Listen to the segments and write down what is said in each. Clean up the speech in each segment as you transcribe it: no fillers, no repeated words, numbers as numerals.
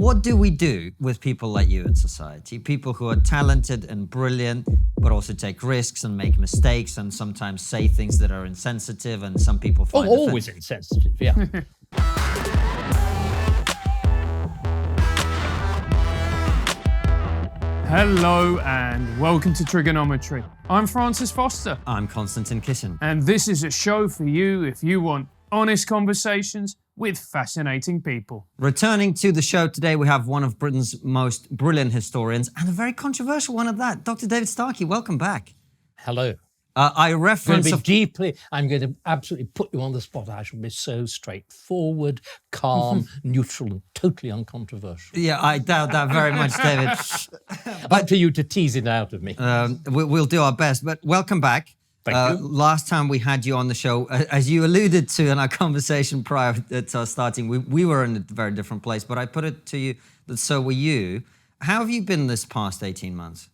What do we do with people like you in society? People who are talented and brilliant, but also take risks and make mistakes and sometimes say things that are insensitive and some people find always insensitive, yeah. Hello and welcome to TRIGGERnometry. I'm Francis Foster. I'm Konstantin Kisin. And this is a show for you if you want honest conversations with fascinating people. Returning to the show today, we have one of Britain's most brilliant historians and a very controversial one at that, Dr. David Starkey. Welcome back. Hello. I reference... I'm going to absolutely put you on the spot. I shall be so straightforward, calm, neutral, and totally uncontroversial. Yeah, I doubt that very much, David. Up to you to tease it out of me. We'll do our best, but welcome back. Thank you. Last time we had you on the show, as you alluded to in our conversation prior to us starting, we were in a very different place, but I put it to you that so were you. How have you been this past 18 months?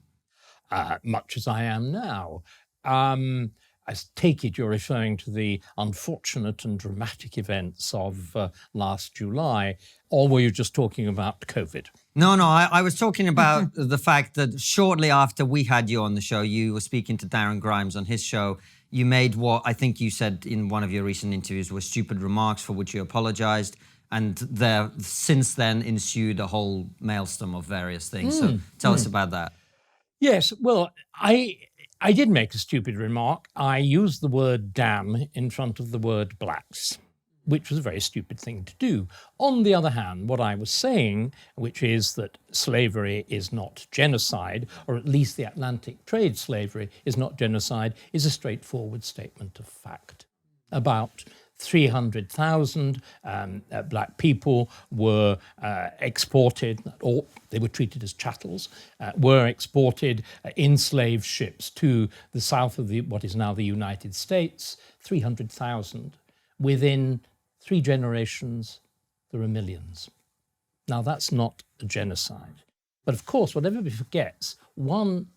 Much as I am now. I take it you're referring to the unfortunate and dramatic events of last July, or were you just talking about COVID? No, I was talking about the fact that shortly after we had you on the show, you were speaking to Darren Grimes on his show. You made what I think you said in one of your recent interviews were stupid remarks for which you apologized. And there, since then, ensued a whole maelstrom of various things. So tell us about that. Yes, well, I did make a stupid remark. I used the word damn in front of the word blacks, which was a very stupid thing to do. On the other hand, what I was saying, which is that slavery is not genocide, or at least the Atlantic trade slavery is not genocide, is a straightforward statement of fact. About 300,000 black people were exported, or they were treated as chattels, were exported in slave ships to the south of what is now the United States. 300,000. Within 3 generations, there are millions. Now, that's not a genocide. But of course, what everybody forgets, one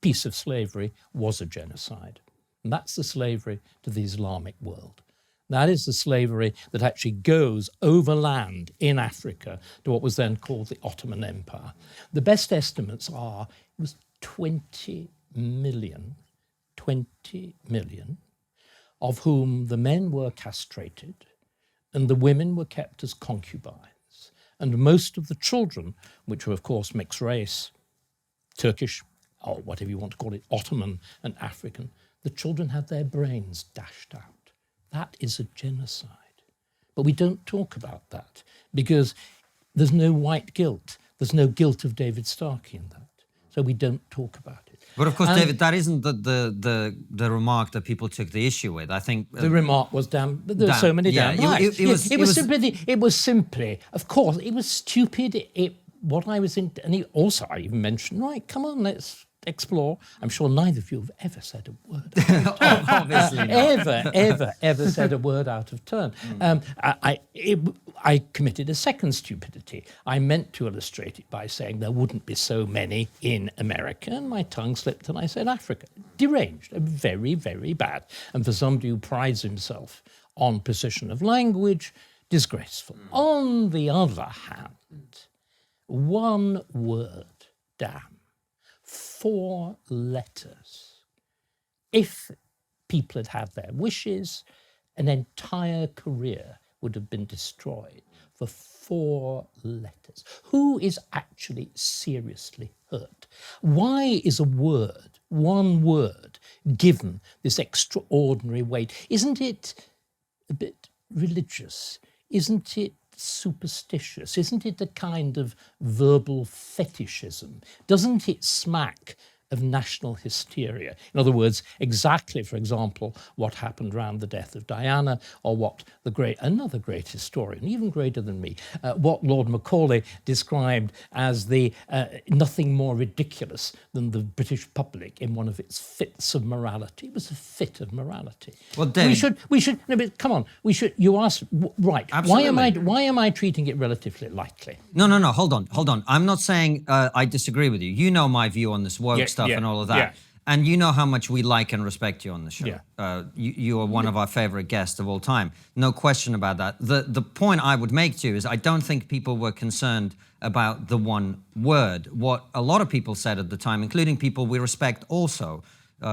piece of slavery was a genocide. And that's the slavery to the Islamic world. That is the slavery that actually goes overland in Africa to what was then called the Ottoman Empire. The best estimates are it was 20 million, of whom the men were castrated and the women were kept as concubines. And most of the children, which were of course mixed race, Turkish, or whatever you want to call it, Ottoman and African, the children had their brains dashed out. That is a genocide. But we don't talk about that because there's no white guilt. There's no guilt of David Starkey in that. So we don't talk about it. But of course, David, that isn't the remark that people took the issue with. I think the remark was damn. There were so many damn blacks. It was simply, of course, it was stupid. What I was in, and I even mentioned, right? Come on, let's explore. I'm sure neither of you have ever said a word. Obviously not. ever said a word out of turn. I committed a second stupidity. I meant to illustrate it by saying there wouldn't be so many in America, and my tongue slipped and I said Africa. Deranged, very, very bad. And for somebody who prides himself on precision of language, disgraceful. On the other hand, one word, damn. 4 letters. If people had had their wishes, an entire career would have been destroyed for 4 letters. Who is actually seriously hurt? Why is one word, given this extraordinary weight? Isn't it a bit religious? Isn't it superstitious? Isn't it a kind of verbal fetishism? Doesn't it smack of national hysteria? In other words, exactly, for example, what happened around the death of Diana, or what another great historian, even greater than me, what Lord Macaulay described as the nothing more ridiculous than the British public in one of its fits of morality. It was a fit of morality. Well, David, we should. No, but come on. We should. You asked right. Absolutely. Why am I treating it relatively lightly? No. Hold on. I'm not saying I disagree with you. You know my view on this woke stuff and all of that. And you know how much we like and respect you on the show. Yeah. You are one of our favorite guests of all time. No question about that. The point I would make to you is I don't think people were concerned about the one word. What a lot of people said at the time, including people we respect also,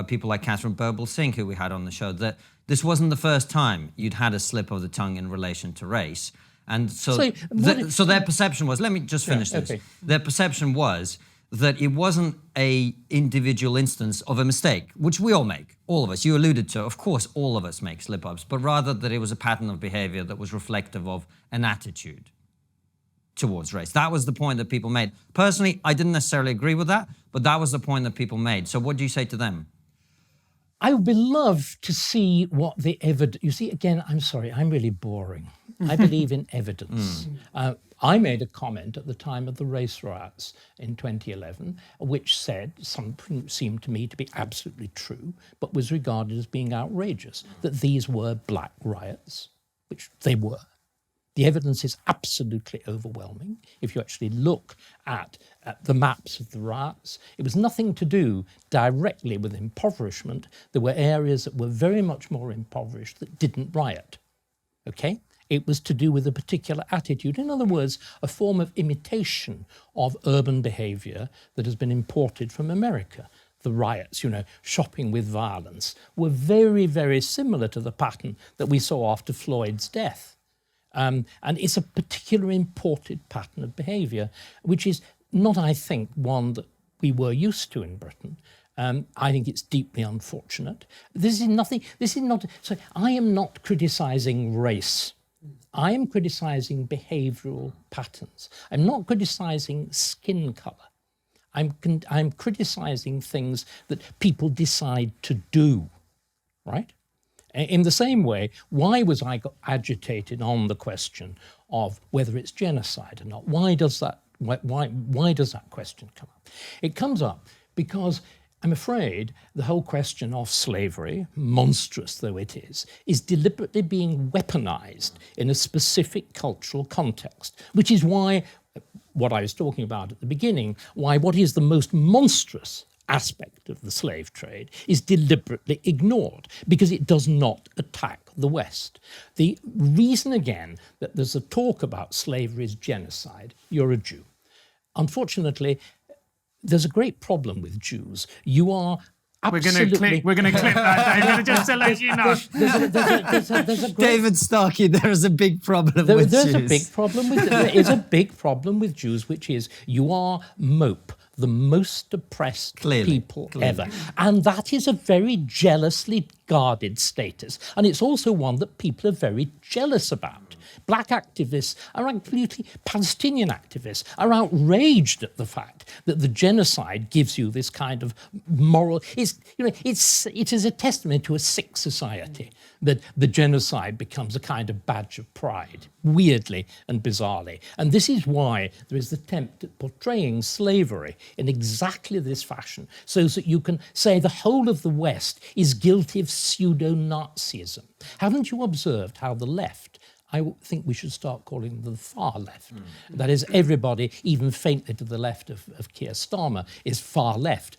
people like Catherine Berbel-Singh, who we had on the show, that this wasn't the first time you'd had a slip of the tongue in relation to race. And so their perception was, let me just finish this. Okay. Their perception was that it wasn't a individual instance of a mistake, which we all make, all of us. You alluded to, of course, all of us make slip-ups, but rather that it was a pattern of behavior that was reflective of an attitude towards race. That was the point that people made. Personally, I didn't necessarily agree with that, but that was the point that people made. So what do you say to them? I would love to see what the evidence... You see, again, I'm sorry, I'm really boring. I believe in evidence. I made a comment at the time of the race riots in 2011, which said something seemed to me to be absolutely true, but was regarded as being outrageous, that these were black riots, which they were. The evidence is absolutely overwhelming. If you actually look at the maps of the riots, it was nothing to do directly with impoverishment. There were areas that were very much more impoverished that didn't riot, okay? It was to do with a particular attitude. In other words, a form of imitation of urban behavior that has been imported from America. The riots, you know, shopping with violence, were very, very similar to the pattern that we saw after Floyd's death. And it's a particular imported pattern of behavior, which is not, I think, one that we were used to in Britain. I think it's deeply unfortunate. This is not, so I am not criticising race. I am criticising behavioural patterns. I'm not criticising skin colour. I'm criticising things that people decide to do, right? In the same way, why was I agitated on the question of whether it's genocide or not? Why does that question come up? It comes up because I'm afraid the whole question of slavery, monstrous though it is deliberately being weaponized in a specific cultural context, which is why, what I was talking about at the beginning, why what is the most monstrous aspect of the slave trade is deliberately ignored, because it does not attack the West. The reason, again, that there's a talk about slavery is genocide. You're a Jew. Unfortunately, there's a great problem with Jews. You are absolutely... We're going to clip that, David, just to let you know. There's a great... David Starkey, there is a big problem with Jews. There is a big problem with Jews, which is you are mope, the most oppressed people ever. And that is a very jealously guarded status. And it's also one that people are very jealous about. Black activists are absolutely, Palestinian activists are outraged at the fact that the genocide gives you this kind of moral... it is a testament to a sick society that the genocide becomes a kind of badge of pride, weirdly and bizarrely. And this is why there is the attempt at portraying slavery in exactly this fashion, so that you can say the whole of the West is guilty of pseudo-Nazism. Haven't you observed how the left, I think we should start calling them the far left. That is, everybody, even faintly to the left of Keir Starmer, is far left.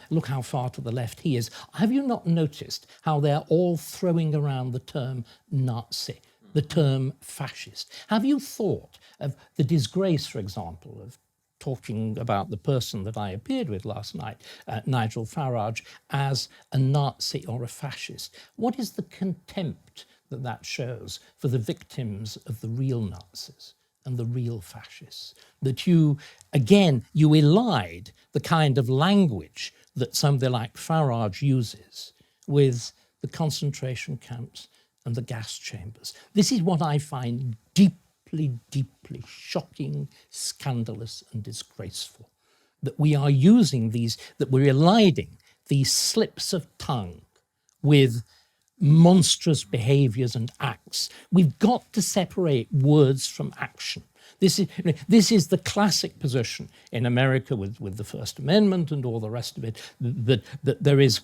Look how far to the left he is. Have you not noticed how they're all throwing around the term Nazi, the term fascist? Have you thought of the disgrace, for example, of talking about the person that I appeared with last night, Nigel Farage, as a Nazi or a fascist? What is the contempt that shows for the victims of the real Nazis and the real fascists? That you elide the kind of language that somebody like Farage uses with the concentration camps and the gas chambers. This is what I find deeply, deeply shocking, scandalous and disgraceful. That we are using these, that we're eliding these slips of tongue with monstrous behaviours and acts. We've got to separate words from action. This is the classic position in America with the First Amendment and all the rest of it, that there is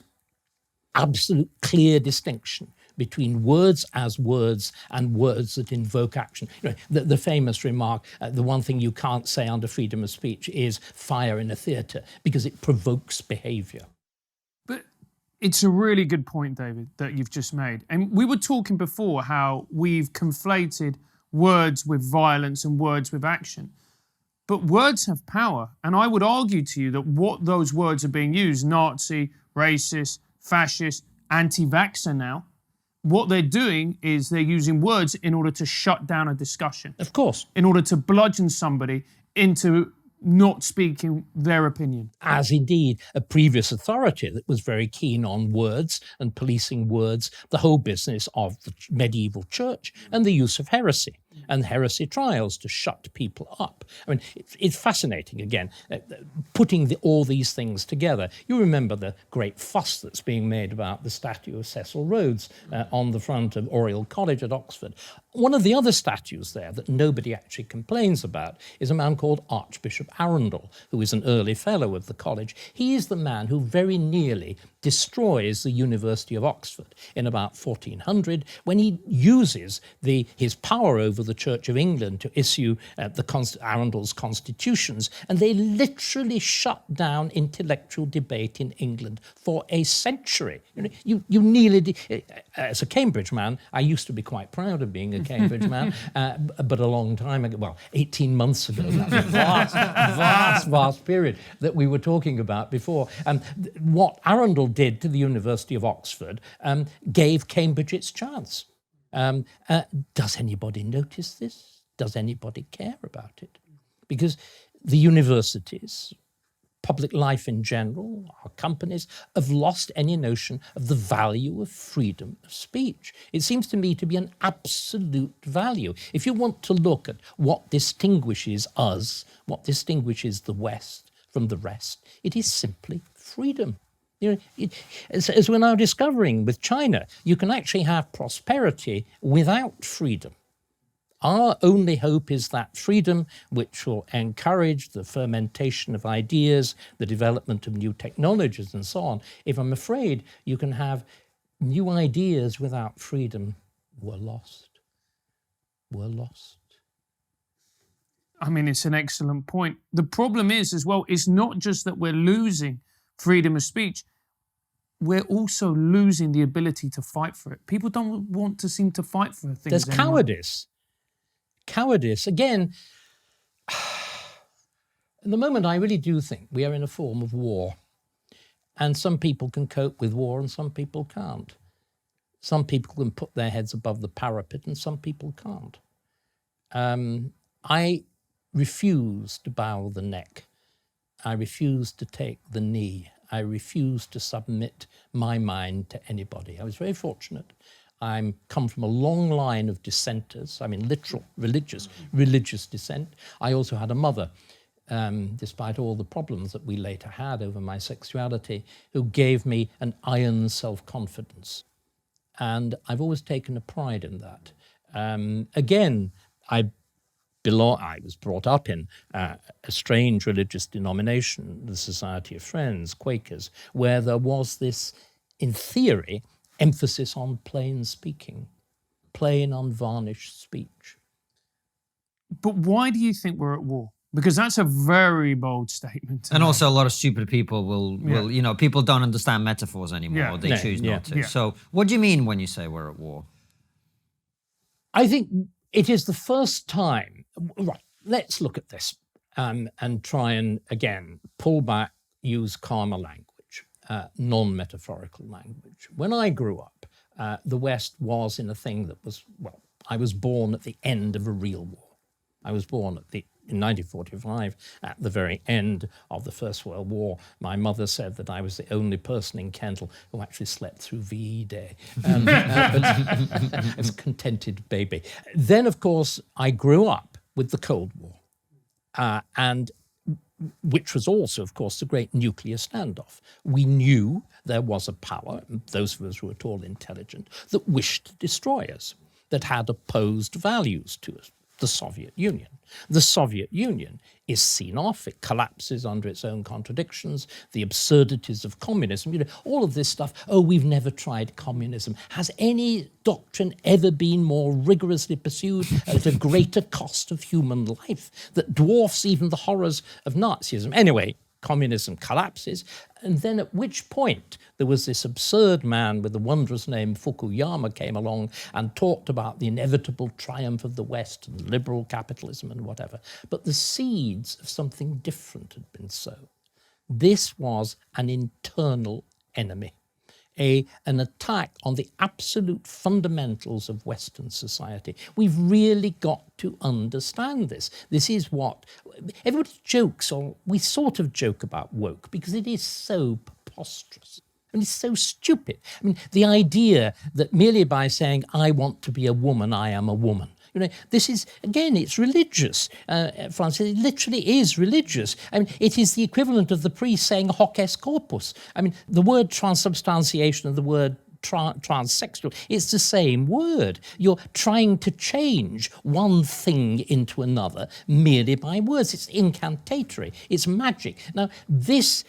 absolute clear distinction between words as words and words that invoke action. The famous remark, the one thing you can't say under freedom of speech is fire in a theatre, because it provokes behaviour. It's a really good point, David, that you've just made. And we were talking before how we've conflated words with violence and words with action. But words have power. And I would argue to you that what those words are being used, Nazi, racist, fascist, anti-vaxxer now, what they're doing is they're using words in order to shut down a discussion. Of course. In order to bludgeon somebody into not speaking their opinion. As indeed a previous authority that was very keen on words and policing words, the whole business of the medieval church and the use of heresy and heresy trials to shut people up. I mean, it's fascinating, again, putting all these things together. You remember the great fuss that's being made about the statue of Cecil Rhodes on the front of Oriel College at Oxford. One of the other statues there that nobody actually complains about is a man called Archbishop Arundel, who is an early fellow of the college. He is the man who very nearly destroys the University of Oxford in about 1400 when he uses his power over the Church of England to issue Arundel's constitutions, and they literally shut down intellectual debate in England for a century. You nearly, as a Cambridge man, I used to be quite proud of being a Cambridge man, but a long time ago, well, 18 months ago, that's a vast period that we were talking about before. What Arundel did to the University of Oxford gave Cambridge its chance. Does anybody notice this? Does anybody care about it? Because the universities, public life in general, our companies, have lost any notion of the value of freedom of speech. It seems to me to be an absolute value. If you want to look at what distinguishes us, what distinguishes the West from the rest, it is simply freedom. As we're now discovering with China, you can actually have prosperity without freedom. Our only hope is that freedom which will encourage the fermentation of ideas, the development of new technologies and so on. If I'm afraid you can have new ideas without freedom, we're lost. We're lost. I mean, it's an excellent point. The problem is, as well, it's not just that we're losing freedom of speech, we're also losing the ability to fight for it. People don't want to seem to fight for things There's anymore. cowardice. Cowardice. Again, at the moment, I really do think we are in a form of war. And some people can cope with war and some people can't. Some people can put their heads above the parapet and some people can't. I refuse to bow the neck. I refuse to take the knee. I refuse to submit my mind to anybody. I was very fortunate. I come from a long line of dissenters, I mean literal religious dissent. I also had a mother, despite all the problems that we later had over my sexuality, who gave me an iron self-confidence. And I've always taken a pride in that. Again, I was brought up in a strange religious denomination, the Society of Friends, Quakers, where there was this, in theory, emphasis on plain speaking, plain, unvarnished speech. But why do you think we're at war? Because that's a very bold statement. And also a lot of stupid people will people don't understand metaphors anymore. Yeah. Or they choose not to. Yeah. So what do you mean when you say we're at war? I think it is the first time, right, let's look at this and try and, again, pull back, use calmer language, non-metaphorical language. When I grew up, the West was in a thing that was, well, I was born at the end of a real war. I was born in 1945, at the very end of the First World War. My mother said that I was the only person in Kendal who actually slept through VE Day. I was a contented baby. Then, of course, I grew up with the Cold War, and which was also, of course, the great nuclear standoff. We knew there was a power, those of us who were at all intelligent, that wished to destroy us, that had opposed values to us. The Soviet Union. The Soviet Union is seen off. It collapses under its own contradictions, the absurdities of communism, all of this stuff. Oh, we've never tried communism. Has any doctrine ever been more rigorously pursued at a greater cost of human life that dwarfs even the horrors of Nazism? Anyway, communism collapses, and then at which point there was this absurd man with the wondrous name Fukuyama came along and talked about the inevitable triumph of the West and liberal capitalism and whatever. But the seeds of something different had been sown. This was an internal enemy, an attack on the absolute fundamentals of Western society. We've really got to understand this. This is what everybody jokes, or we sort of joke about woke, because it is so preposterous. And it's so stupid. I mean, the idea that merely by saying, I want to be a woman, I am a woman. You know, this is, again, it's religious. Francis, it literally is religious. I mean, it is the equivalent of the priest saying hoc est corpus. I mean, the word transubstantiation and the word transsexual, it's the same word. You're trying to change one thing into another merely by words. It's incantatory. It's magic. Now, this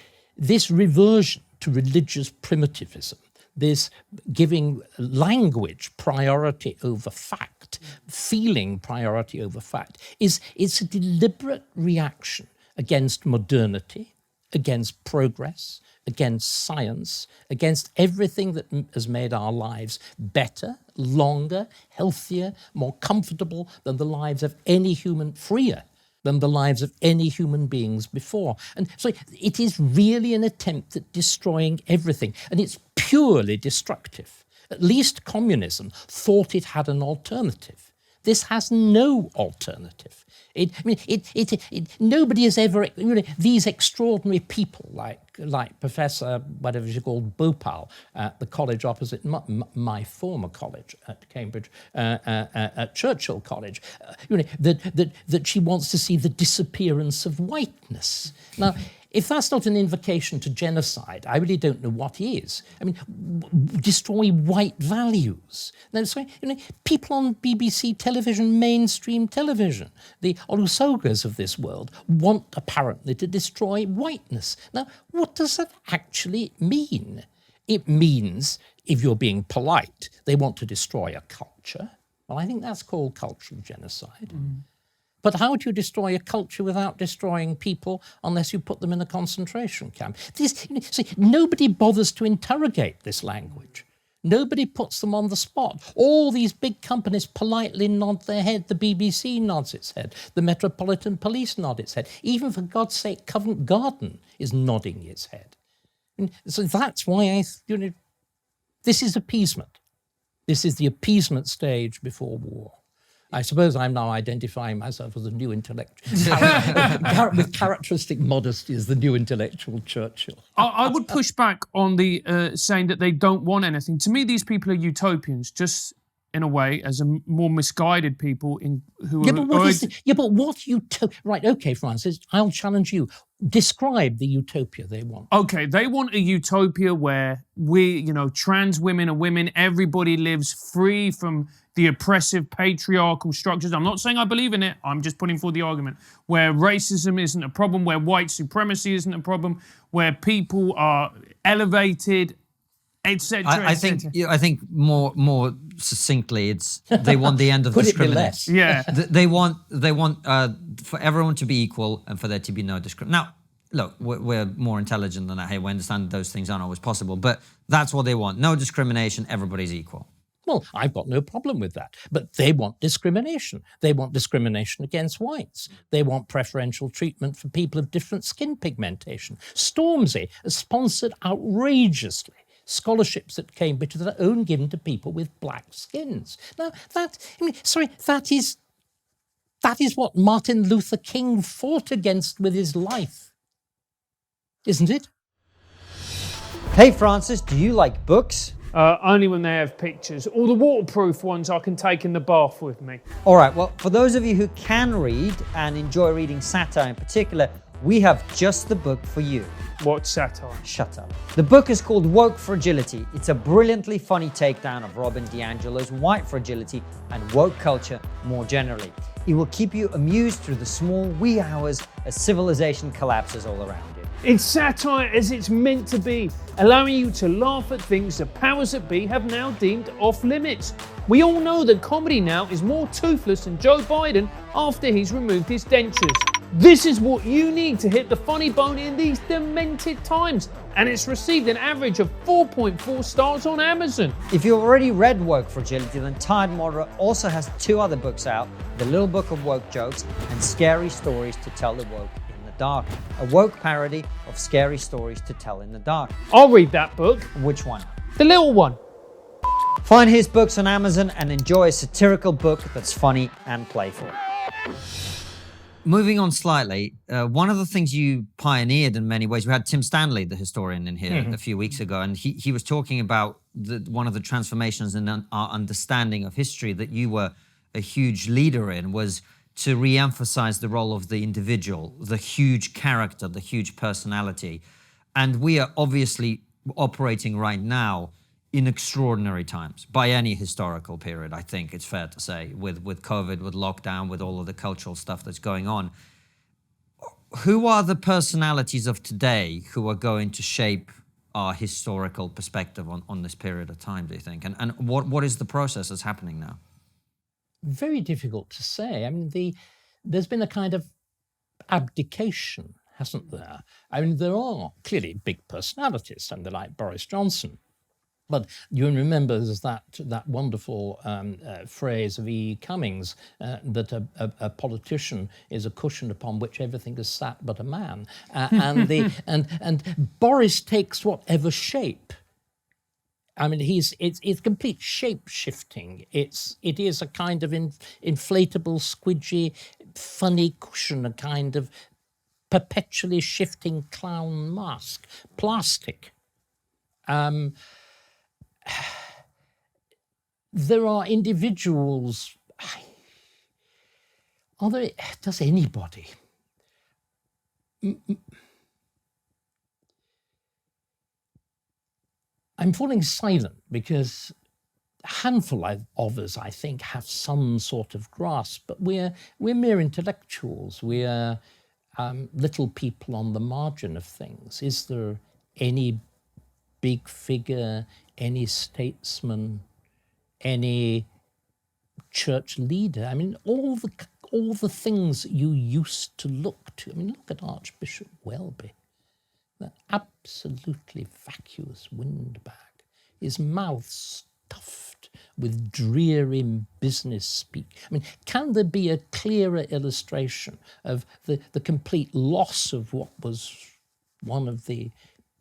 reversion to religious primitivism, this giving language priority over fact, feeling priority over fact, it's a deliberate reaction against modernity, against progress, against science, against everything that has made our lives better, longer, healthier, more comfortable than the lives of any human, freer than the lives of any human beings before. And so it is really an attempt at destroying everything, and it's purely destructive. At least communism thought it had an alternative. This has no alternative. Nobody has ever, these extraordinary people like Professor, whatever she called, Bhopal, at the college opposite my former college at Cambridge, at Churchill College, that she wants to see the disappearance of whiteness. Now, if that's not an invocation to genocide, I really don't know what is. I mean, destroy white values. Now, so, people on BBC television, mainstream television, the Olusogas of this world, want apparently to destroy whiteness. Now, what does that actually mean? It means, if you're being polite, they want to destroy a culture. Well, I think that's called cultural genocide. Mm. But how do you destroy a culture without destroying people unless you put them in a concentration camp? Nobody bothers to interrogate this language. Nobody puts them on the spot. All these big companies politely nod their head. The BBC nods its head. The Metropolitan Police nod its head. Even, for God's sake, Covent Garden is nodding its head. And so that's why this is appeasement. This is the appeasement stage before war. I suppose I'm now identifying myself as a new intellectual, with characteristic modesty as the new intellectual Churchill. I would push back on the saying that they don't want anything. To me, these people are utopians, just in a way, as a more misguided people who are... Right, okay, Francis, I'll challenge you. Describe the utopia they want. Okay, they want a utopia where trans women are women, everybody lives free from the oppressive patriarchal structures. I'm not saying I believe in it, I'm just putting forward the argument. Where racism isn't a problem, where white supremacy isn't a problem, where people are elevated, etc. I think more succinctly, it's they want the end of discrimination. Yeah, they want for everyone to be equal and for there to be no discrimination. Now, look, we're more intelligent than that. Hey, we understand those things aren't always possible, but that's what they want. No discrimination. Everybody's equal. Well, I've got no problem with that. But they want discrimination. They want discrimination against whites. They want preferential treatment for people of different skin pigmentation. Stormzy has sponsored outrageously scholarships at Cambridge that are only given to people with black skins. Now, that is what Martin Luther King fought against with his life, isn't it? Hey, Francis, do you like books? Only when they have pictures. All the waterproof ones I can take in the bath with me. All right, well, for those of you who can read and enjoy reading satire in particular, we have just the book for you. What satire? Shut up. The book is called Woke Fragility. It's a brilliantly funny takedown of Robin DiAngelo's white fragility and woke culture more generally. It will keep you amused through the small wee hours as civilization collapses all around you. It's satire as it's meant to be, allowing you to laugh at things the powers that be have now deemed off limits. We all know that comedy now is more toothless than Joe Biden after he's removed his dentures. This is what you need to hit the funny bone in these demented times, and it's received an average of 4.4 stars on Amazon. If you've already read Woke Fragility, then Tired Moderate also has 2 other books out, The Little Book of Woke Jokes and Scary Stories to Tell the Woke in the Dark, a woke parody of Scary Stories to Tell in the Dark. I'll read that book. Which one? The little one. Find his books on Amazon and enjoy a satirical book that's funny and playful. Moving on slightly, one of the things you pioneered in many ways, we had Tim Stanley, the historian, in here a few weeks ago, and he was talking about one of the transformations in our understanding of history that you were a huge leader in was to re-emphasize the role of the individual, the huge character, the huge personality. And we are obviously operating right now in extraordinary times by any historical period, I think it's fair to say, with COVID, with lockdown, with all of the cultural stuff that's going on. Who are the personalities of today who are going to shape our historical perspective on this period of time, do you think? And what is the process that's happening now? Very difficult to say. I mean, there's been a kind of abdication, hasn't there? I mean, there are clearly big personalities, and they're like Boris Johnson. But you remember there's that wonderful phrase of E. Cummings that a politician is a cushion upon which everything is sat but a man, and Boris takes whatever shape. I mean, it's complete shape shifting. It is a kind of inflatable, squidgy, funny cushion, a kind of perpetually shifting clown mask, plastic. There are individuals. Does anybody? I'm falling silent because a handful of us, I think, have some sort of grasp, but we're mere intellectuals. We're little people on the margin of things. Is there any big figure, any statesman, any church leader? I mean, all the things that you used to look to. I mean, look at Archbishop Welby, that absolutely vacuous windbag, his mouth stuffed with dreary business speak. I mean, can there be a clearer illustration of the complete loss of what was one of the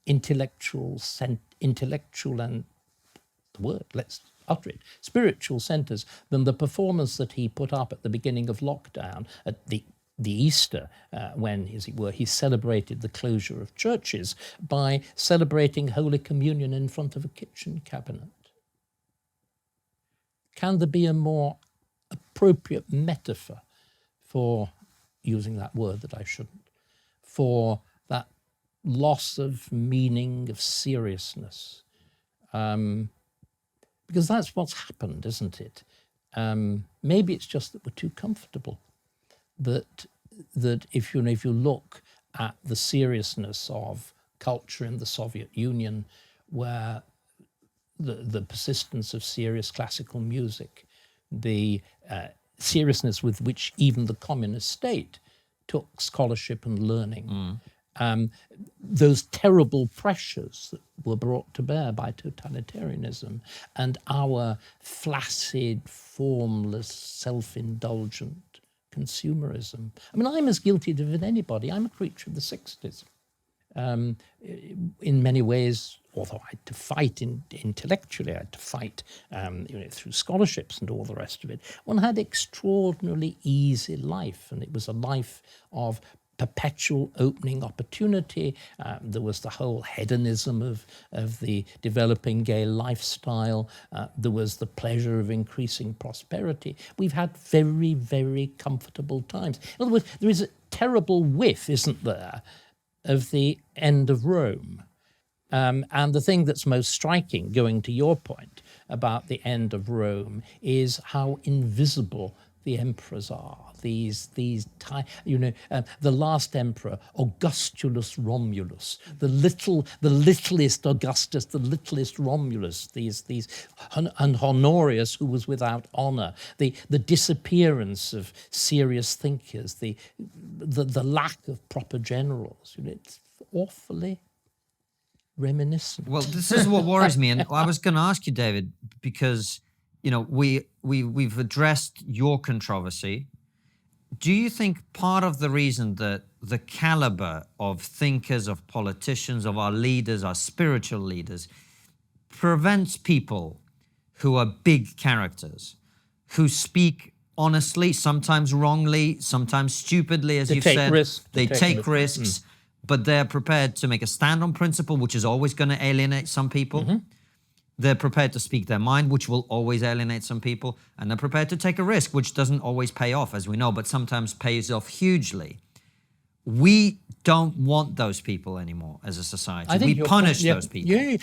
intellectual and the word, let's utter it, spiritual centres than the performance that he put up at the beginning of lockdown at the Easter, when, as it were, he celebrated the closure of churches by celebrating Holy Communion in front of a kitchen cabinet. Can there be a more appropriate metaphor for, using that word that I shouldn't, for that loss of meaning, of seriousness? Because that's what's happened, isn't it? Maybe it's just that we're too comfortable. That if you look at the seriousness of culture in the Soviet Union, where the persistence of serious classical music, the seriousness with which even the communist state took scholarship and learning, those terrible pressures that were brought to bear by totalitarianism, and our flaccid, formless, self-indulgent consumerism. I mean, I'm as guilty of it as anybody. I'm a creature of the 60s. In many ways, although I had to fight intellectually, I had to fight through scholarships and all the rest of it, one had extraordinarily easy life, and it was a life of perpetual opening opportunity. There was the whole hedonism of the developing gay lifestyle. There was the pleasure of increasing prosperity. We've had very, very comfortable times. In other words, there is a terrible whiff, isn't there, of the end of Rome. And the thing that's most striking, going to your point about the end of Rome, is how invisible the emperors are. The last emperor, Augustulus Romulus, the littlest Augustus, the littlest Romulus, and Honorius, who was without honor, the disappearance of serious thinkers, the lack of proper generals. It's awfully reminiscent. Well, this is what worries me, and I was going to ask you, David, because we've addressed your controversy. Do you think part of the reason that the caliber of thinkers, of politicians, of our leaders, our spiritual leaders, prevents people who are big characters, who speak honestly, sometimes wrongly, sometimes stupidly, as you've said. They take risks, but they're prepared to make a stand on principle, which is always going to alienate some people. They're prepared to speak their mind, which will always alienate some people. And they're prepared to take a risk, which doesn't always pay off, as we know, but sometimes pays off hugely. We don't want those people anymore as a society. We punish those people. Yeah.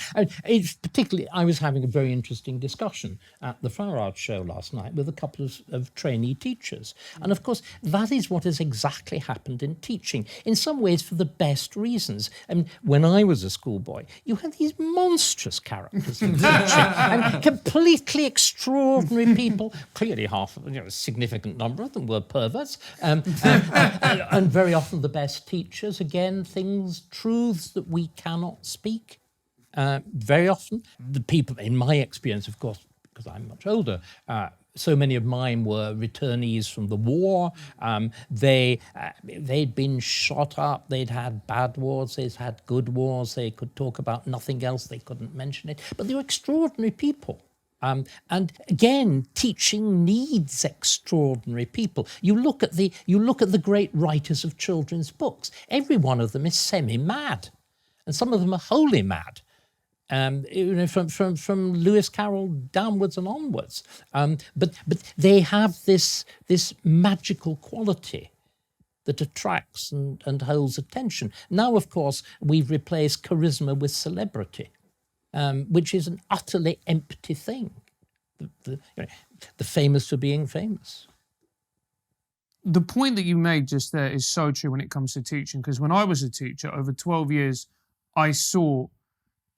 It's particularly, I was having a very interesting discussion at the Farage show last night with a couple of trainee teachers. And of course, that is what has exactly happened in teaching, in some ways for the best reasons. And when I was a schoolboy, you had these monstrous characters in teaching, completely extraordinary people. Clearly a significant number of them were perverts, and very often the best teachers, again, truths that we cannot speak. Very often, the people, in my experience, of course, because I'm much older, so many of mine were returnees from the war. They'd been shot up, they'd had bad wars, they'd had good wars, they could talk about nothing else, they couldn't mention it. But they were extraordinary people. And again, teaching needs extraordinary people. You look at the great writers of children's books. Every one of them is semi-mad, and some of them are wholly mad. From Lewis Carroll downwards and onwards. But they have this magical quality that attracts and holds attention. Now, of course, we've replaced charisma with celebrity. Which is an utterly empty thing. The famous for being famous. The point that you made just there is so true when it comes to teaching, because when I was a teacher, over 12 years, I saw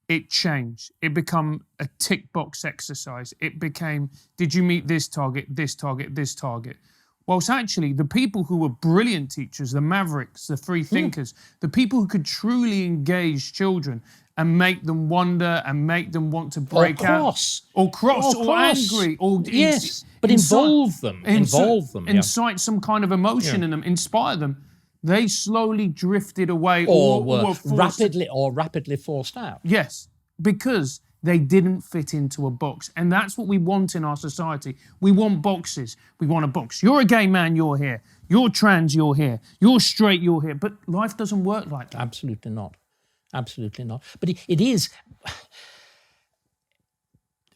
it change. It become a tick box exercise. It became, did you meet this target, this target, this target? Whilst actually the people who were brilliant teachers, the mavericks, the free thinkers, the people who could truly engage children and make them wonder and make them want to break out. Or cross. Or angry. Or yes, but involve them. Incite some kind of emotion in them, inspire them. They slowly drifted away or were rapidly forced out. Yes, because they didn't fit into a box. And that's what we want in our society. We want boxes. We want a box. You're a gay man, you're here. You're trans, you're here. You're straight, you're here. But life doesn't work like that. Absolutely not. Absolutely not. But it is...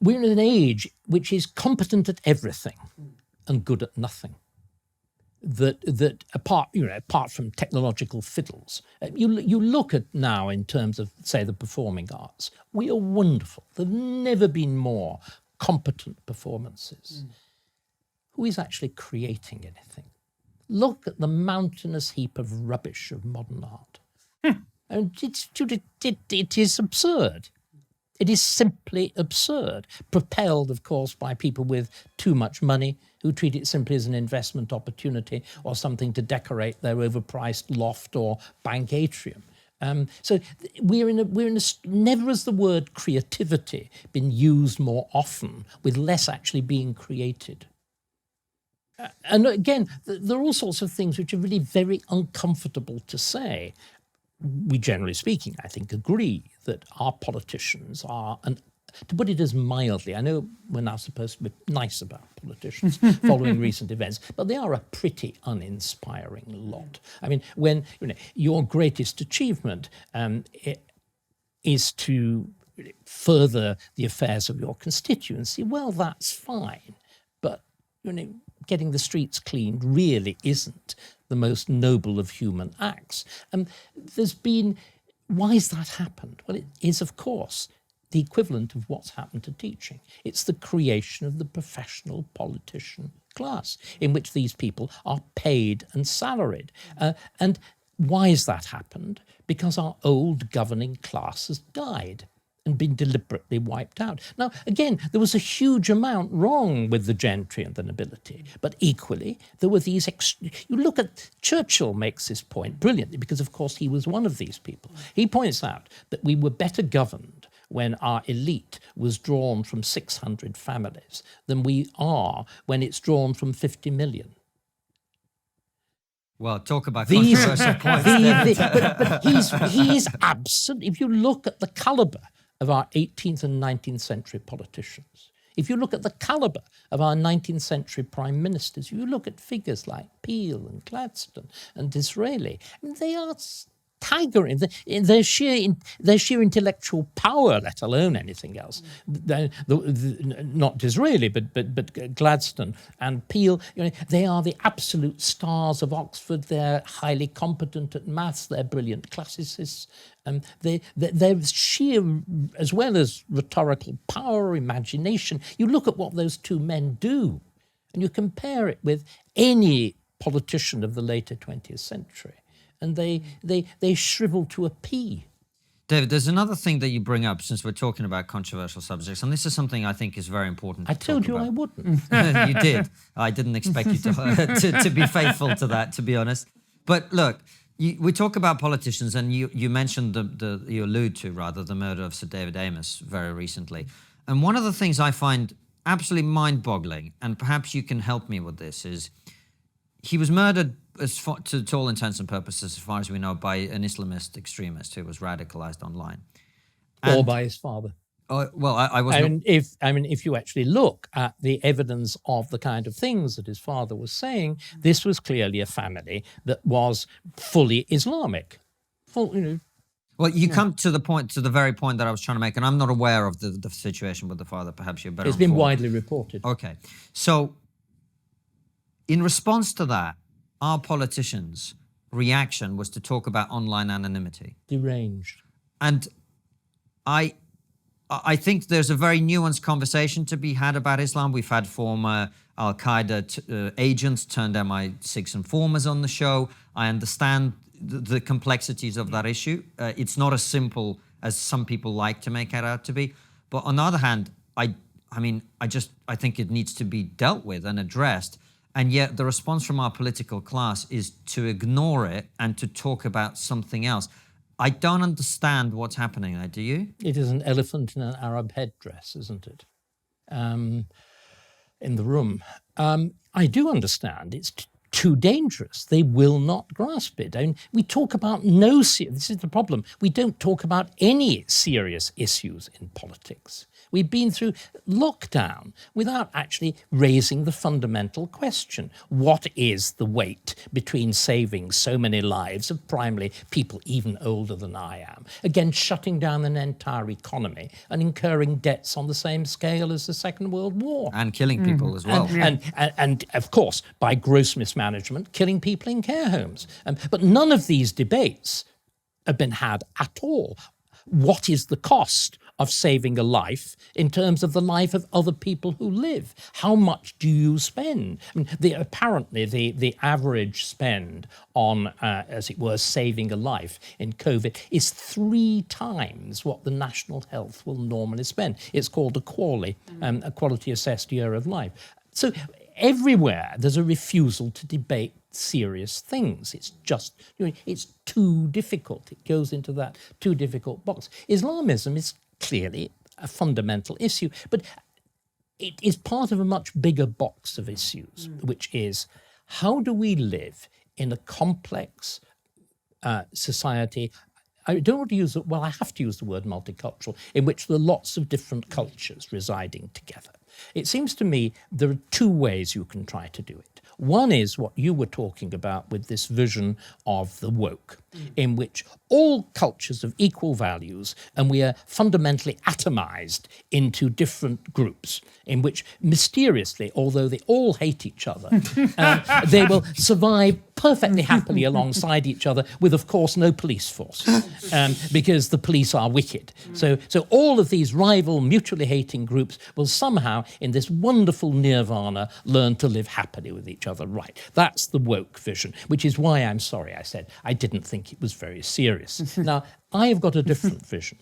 We're in an age which is competent at everything and good at nothing. That apart from technological fiddles, you look at now in terms of, say, the performing arts, we are wonderful. There have never been more competent performances. Who is actually creating anything? Look at the mountainous heap of rubbish of modern art. And it is absurd. It is simply absurd, propelled, of course, by people with too much money who treat it simply as an investment opportunity or something to decorate their overpriced loft or bank atrium. So we're in a never has the word creativity been used more often with less actually being created. And again, there are all sorts of things which are really very uncomfortable to say. We, generally speaking, I think, agree that our politicians are, and to put it as mildly, I know we're now supposed to be nice about politicians following recent events, but they are a pretty uninspiring lot. I mean, when your greatest achievement is to further the affairs of your constituency, well, that's fine. But getting the streets cleaned really isn't the most noble of human acts. Why has that happened? Well, it is, of course, the equivalent of what's happened to teaching. It's the creation of the professional politician class, in which these people are paid and salaried. And why has that happened? Because our old governing class has died and been deliberately wiped out. Now, again, there was a huge amount wrong with the gentry and the nobility, but equally, there were these... You look at... Churchill makes this point brilliantly, because, of course, he was one of these people. He points out that we were better governed when our elite was drawn from 600 families than we are when it's drawn from 50 million. Well, talk about controversial points. But he is absolute. If you look at the calibre of our 18th and 19th century politicians, if you look at the calibre of our 19th century prime ministers, if you look at figures like Peel and Gladstone and Disraeli, I mean, they are staggering. Their sheer intellectual power, let alone anything else. Not Disraeli, but Gladstone and Peel, they are the absolute stars of Oxford. They're highly competent at maths. They're brilliant classicists. They're sheer, as well as rhetorical power, imagination. You look at what those two men do, and you compare it with any politician of the later 20th century, and they shrivel to a pea. David, there's another thing that you bring up, since we're talking about controversial subjects, and this is something I think is very important to I told you about. I wouldn't. You did. I didn't expect you to be faithful to that, to be honest. But look, we talk about politicians, and you mentioned you allude to, rather, the murder of Sir David Amess very recently. And one of the things I find absolutely mind-boggling, and perhaps you can help me with this, is he was murdered, to all intents and purposes, as far as we know, by an Islamist extremist who was radicalized online. Or by his father. Well, I wasn't... If you actually look at the evidence of the kind of things that his father was saying, this was clearly a family that was fully Islamic. Well, you come to the very point that I was trying to make, and I'm not aware of the situation with the father. Perhaps you're better informed. It's been widely informed. reported. Okay. So, in response to that, our politicians' reaction was to talk about online anonymity. Deranged. And I think there's a very nuanced conversation to be had about Islam. We've had former Al-Qaeda agents turned MI6 informers on the show. I understand the complexities of that issue. It's not as simple as some people like to make it out to be. But on the other hand, I think it needs to be dealt with and addressed. And yet the response from our political class is to ignore it and to talk about something else. I don't understand what's happening there, do you? It is an elephant in an Arab headdress, isn't it? In the room. I do understand it's too dangerous. They will not grasp it. I mean, we talk about this is the problem. We don't talk about any serious issues in politics. We've been through lockdown without actually raising the fundamental question. What is the weight between saving so many lives of primarily people even older than I am, against shutting down an entire economy and incurring debts on the same scale as the Second World War? And killing people as well. And of course, by gross mismanagement, killing people in care homes. But none of these debates have been had at all. What is the cost of saving a life in terms of the life of other people who live? How much do you spend? I mean, apparently the average spend on, as it were, saving a life in COVID is 3 times what the National Health will normally spend. It's called a QALY, a Quality Assessed Year of Life. So everywhere there's a refusal to debate serious things. It's just, it's too difficult. It goes into that too difficult box. Islamism is clearly a fundamental issue, but it is part of a much bigger box of issues, which is how do we live in a complex society? I don't want to use I have to use the word multicultural, in which there are lots of different cultures residing together. It seems to me there are 2 ways you can try to do it. One is what you were talking about with this vision of the woke, in which all cultures have equal values and we are fundamentally atomized into different groups, in which mysteriously, although they all hate each other, they will survive perfectly happily alongside each other with, of course, no police force, because the police are wicked. So all of these rival, mutually hating groups will somehow, in this wonderful nirvana, learn to live happily with each other. Right, that's the woke vision, which is why I'm sorry I said I didn't think it was very serious. Now, I've got a different vision,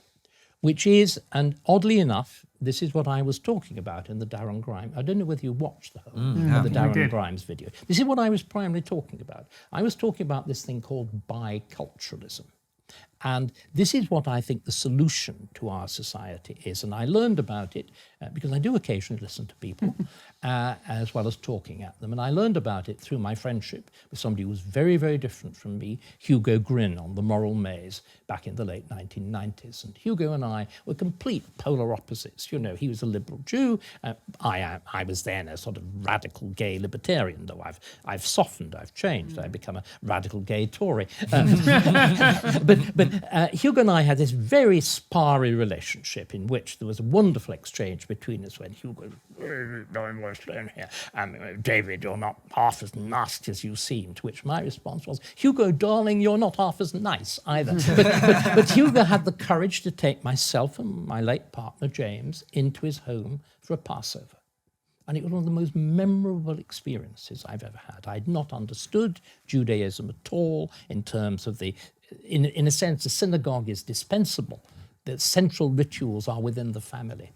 which is, and oddly enough, this is what I was talking about in the Darren Grimes. I don't know whether you watched the whole of the Darren Grimes video. This is what I was primarily talking about. I was talking about this thing called biculturalism. And this is what I think the solution to our society is. And I learned about it because I do occasionally listen to people as well as talking at them. And I learned about it through my friendship with somebody who was very, very different from me, Hugo Gryn, on the Moral Maze back in the late 1990s. And Hugo and I were complete polar opposites. You know, he was a liberal Jew. I was then a sort of radical gay libertarian, though I've softened, I've changed. I've become a radical gay Tory. But Hugo and I had this very sparry relationship in which there was a wonderful exchange between us when Hugo, David, you're not half as nasty as you seem, to which my response was, Hugo, darling, you're not half as nice either. But Hugo had the courage to take myself and my late partner, James, into his home for a Passover. And it was one of the most memorable experiences I've ever had. I'd not understood Judaism at all in terms of in a sense, the synagogue is dispensable. The central rituals are within the family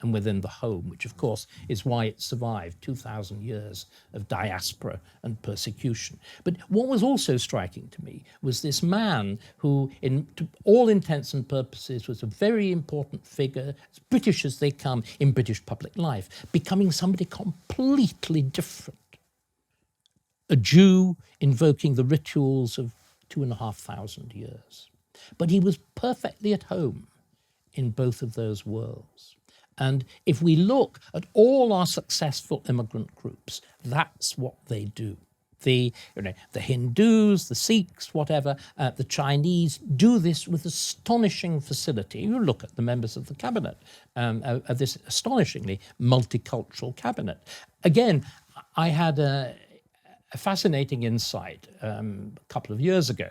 and within the home, which of course is why it survived 2,000 years of diaspora and persecution. But what was also striking to me was this man who, to all intents and purposes, was a very important figure, as British as they come in British public life, becoming somebody completely different. A Jew invoking the rituals of 2,500 years. But he was perfectly at home in both of those worlds. And if we look at all our successful immigrant groups, that's what they do. The Hindus, the Sikhs, whatever, the Chinese do this with astonishing facility. You look at the members of the cabinet, of this astonishingly multicultural cabinet. Again, I had a fascinating insight a couple of years ago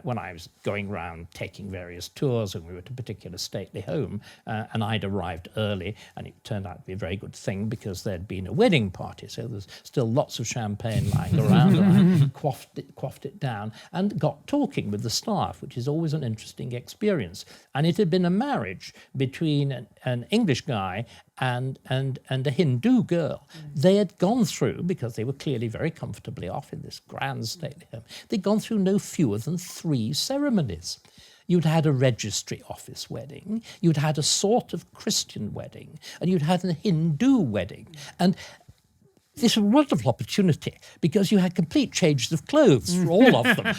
when I was going around taking various tours and we were at a particular stately home and I'd arrived early, and it turned out to be a very good thing because there'd been a wedding party, so there's still lots of champagne lying around, and I quaffed it down and got talking with the staff, which is always an interesting experience. And it had been a marriage between an English guy and a Hindu girl. They had gone through, because they were clearly very comfortably off in this grand stately home, they'd gone through no fewer than 3 ceremonies. You'd had a registry office wedding, you'd had a sort of Christian wedding, and you'd had a Hindu wedding. And this was a wonderful opportunity because you had complete changes of clothes for all of them.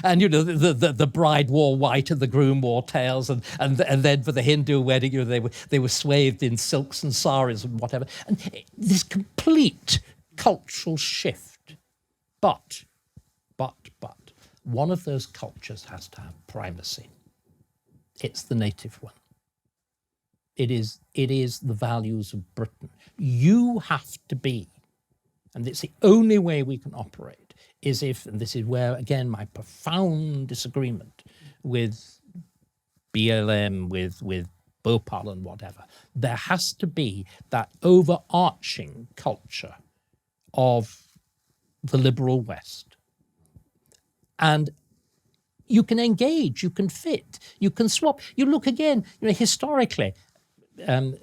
And, you know, the bride wore white and the groom wore tails. And then for the Hindu wedding, you know, they were swathed in silks and saris and whatever. And this complete cultural shift. But, one of those cultures has to have primacy. It's the native one. It is the values of Britain. You have to be, and it's the only way we can operate, is if, and this is where, again, my profound disagreement with BLM, with Bhopal and whatever, there has to be that overarching culture of the liberal West. And you can engage, you can fit, you can swap. You look again, you know, historically, you know,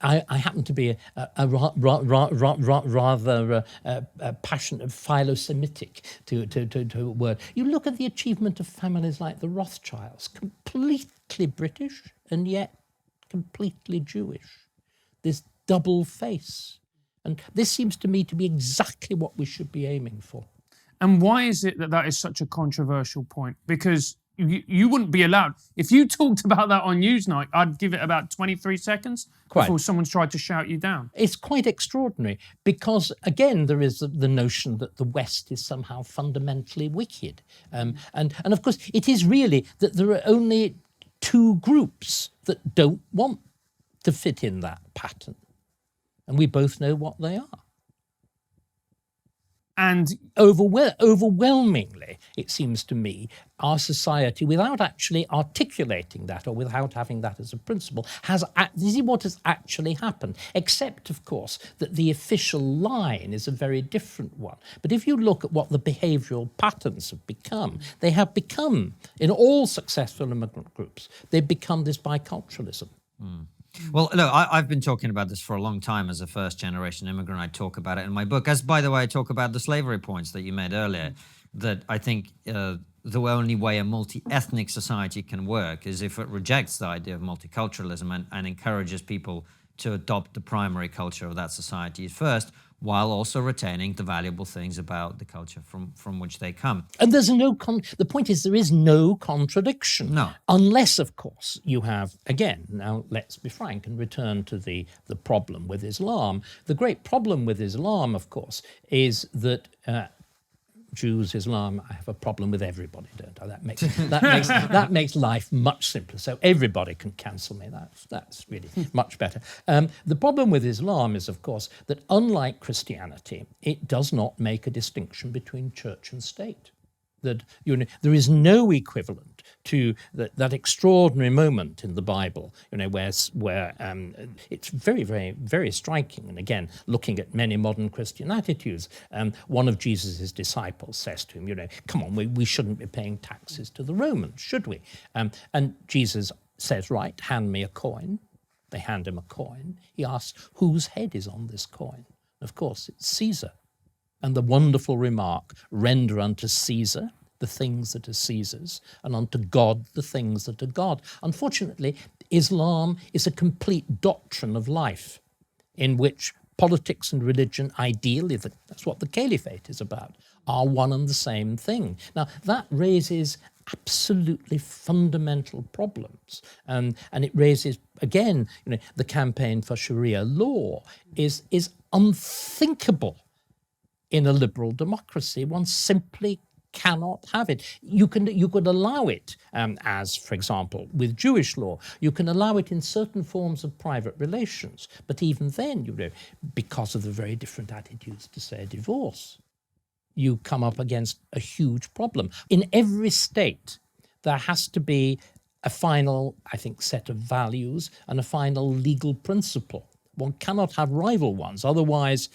I happen to be a rather passionate philo-Semitic to a word. You look at the achievement of families like the Rothschilds, completely British and yet completely Jewish. This double face. And this seems to me to be exactly what we should be aiming for. And why is it that is such a controversial point? Because you wouldn't be allowed. If you talked about that on Newsnight, I'd give it about 23 seconds before someone's tried to shout you down. It's quite extraordinary because, again, there is the notion that the West is somehow fundamentally wicked. And of course, it is really that there are only 2 groups that don't want to fit in that pattern. And we both know what they are. And overwhelmingly, it seems to me, our society, without actually articulating that or without having that as a principle, this is what has actually happened, except, of course, that the official line is a very different one. But if you look at what the behavioural patterns have become, they have become, in all successful immigrant groups, they've become this biculturalism. Well, look, I've been talking about this for a long time as a first-generation immigrant. I talk about it in my book, as, by the way, I talk about the slavery points that you made earlier, that I think the only way a multi-ethnic society can work is if it rejects the idea of multiculturalism and encourages people to adopt the primary culture of that society first, while also retaining the valuable things about the culture from which they come. And there's the point is there is no contradiction. No. Unless, of course, you have, again, now let's be frank and return to the problem with Islam. The great problem with Islam, of course, is that Jews, Islam, I have a problem with everybody, don't I? That makes life much simpler. So everybody can cancel me. That's really much better. The problem with Islam is, of course, that unlike Christianity, it does not make a distinction between church and state. That there is no equivalent to that extraordinary moment in the Bible, where it's very, very, very striking. And again, looking at many modern Christian attitudes, one of Jesus' disciples says to him, come on, we shouldn't be paying taxes to the Romans, should we? And Jesus says, right, hand me a coin. They hand him a coin. He asks, whose head is on this coin? Of course, it's Caesar. And the wonderful remark, render unto Caesar the things that are Caesar's, and unto God the things that are God. Unfortunately, Islam is a complete doctrine of life in which politics and religion, ideally, that's what the caliphate is about, are one and the same thing. Now, that raises absolutely fundamental problems. And it raises, again, the campaign for Sharia law is unthinkable in a liberal democracy. One simply cannot have it. You could allow it, as, for example, with Jewish law, you can allow it in certain forms of private relations. But even then, because of the very different attitudes to, say, divorce, you come up against a huge problem. In every state, there has to be a final, I think, set of values and a final legal principle. One cannot have rival ones. Otherwise,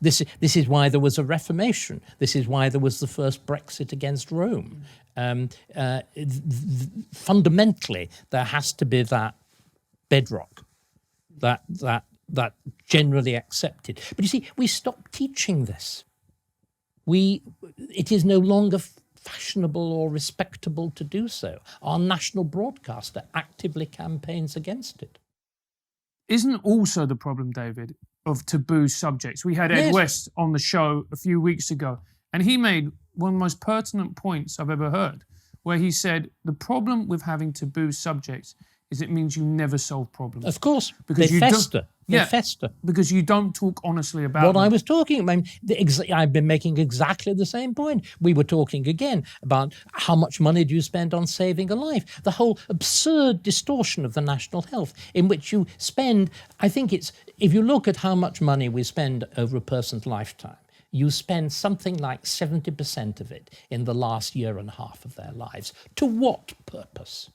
this is why there was a Reformation. This is why there was the first Brexit against Rome. Fundamentally, there has to be that bedrock, that generally accepted. But you see, we stopped teaching this. It is no longer fashionable or respectable to do so. Our national broadcaster actively campaigns against it. Isn't also the problem, David, of taboo subjects? We had Ed West on the show a few weeks ago, and he made one of the most pertinent points I've ever heard, where he said the problem with having taboo subjects is it means you never solve problems. Of course, because they fester. They fester. Because you don't talk honestly about them. I was talking about, I've been making exactly the same point. We were talking again about how much money do you spend on saving a life? The whole absurd distortion of the national health in which you spend, I think it's, if you look at how much money we spend over a person's lifetime, you spend something like 70% of it in the last year and a half of their lives. To what purpose?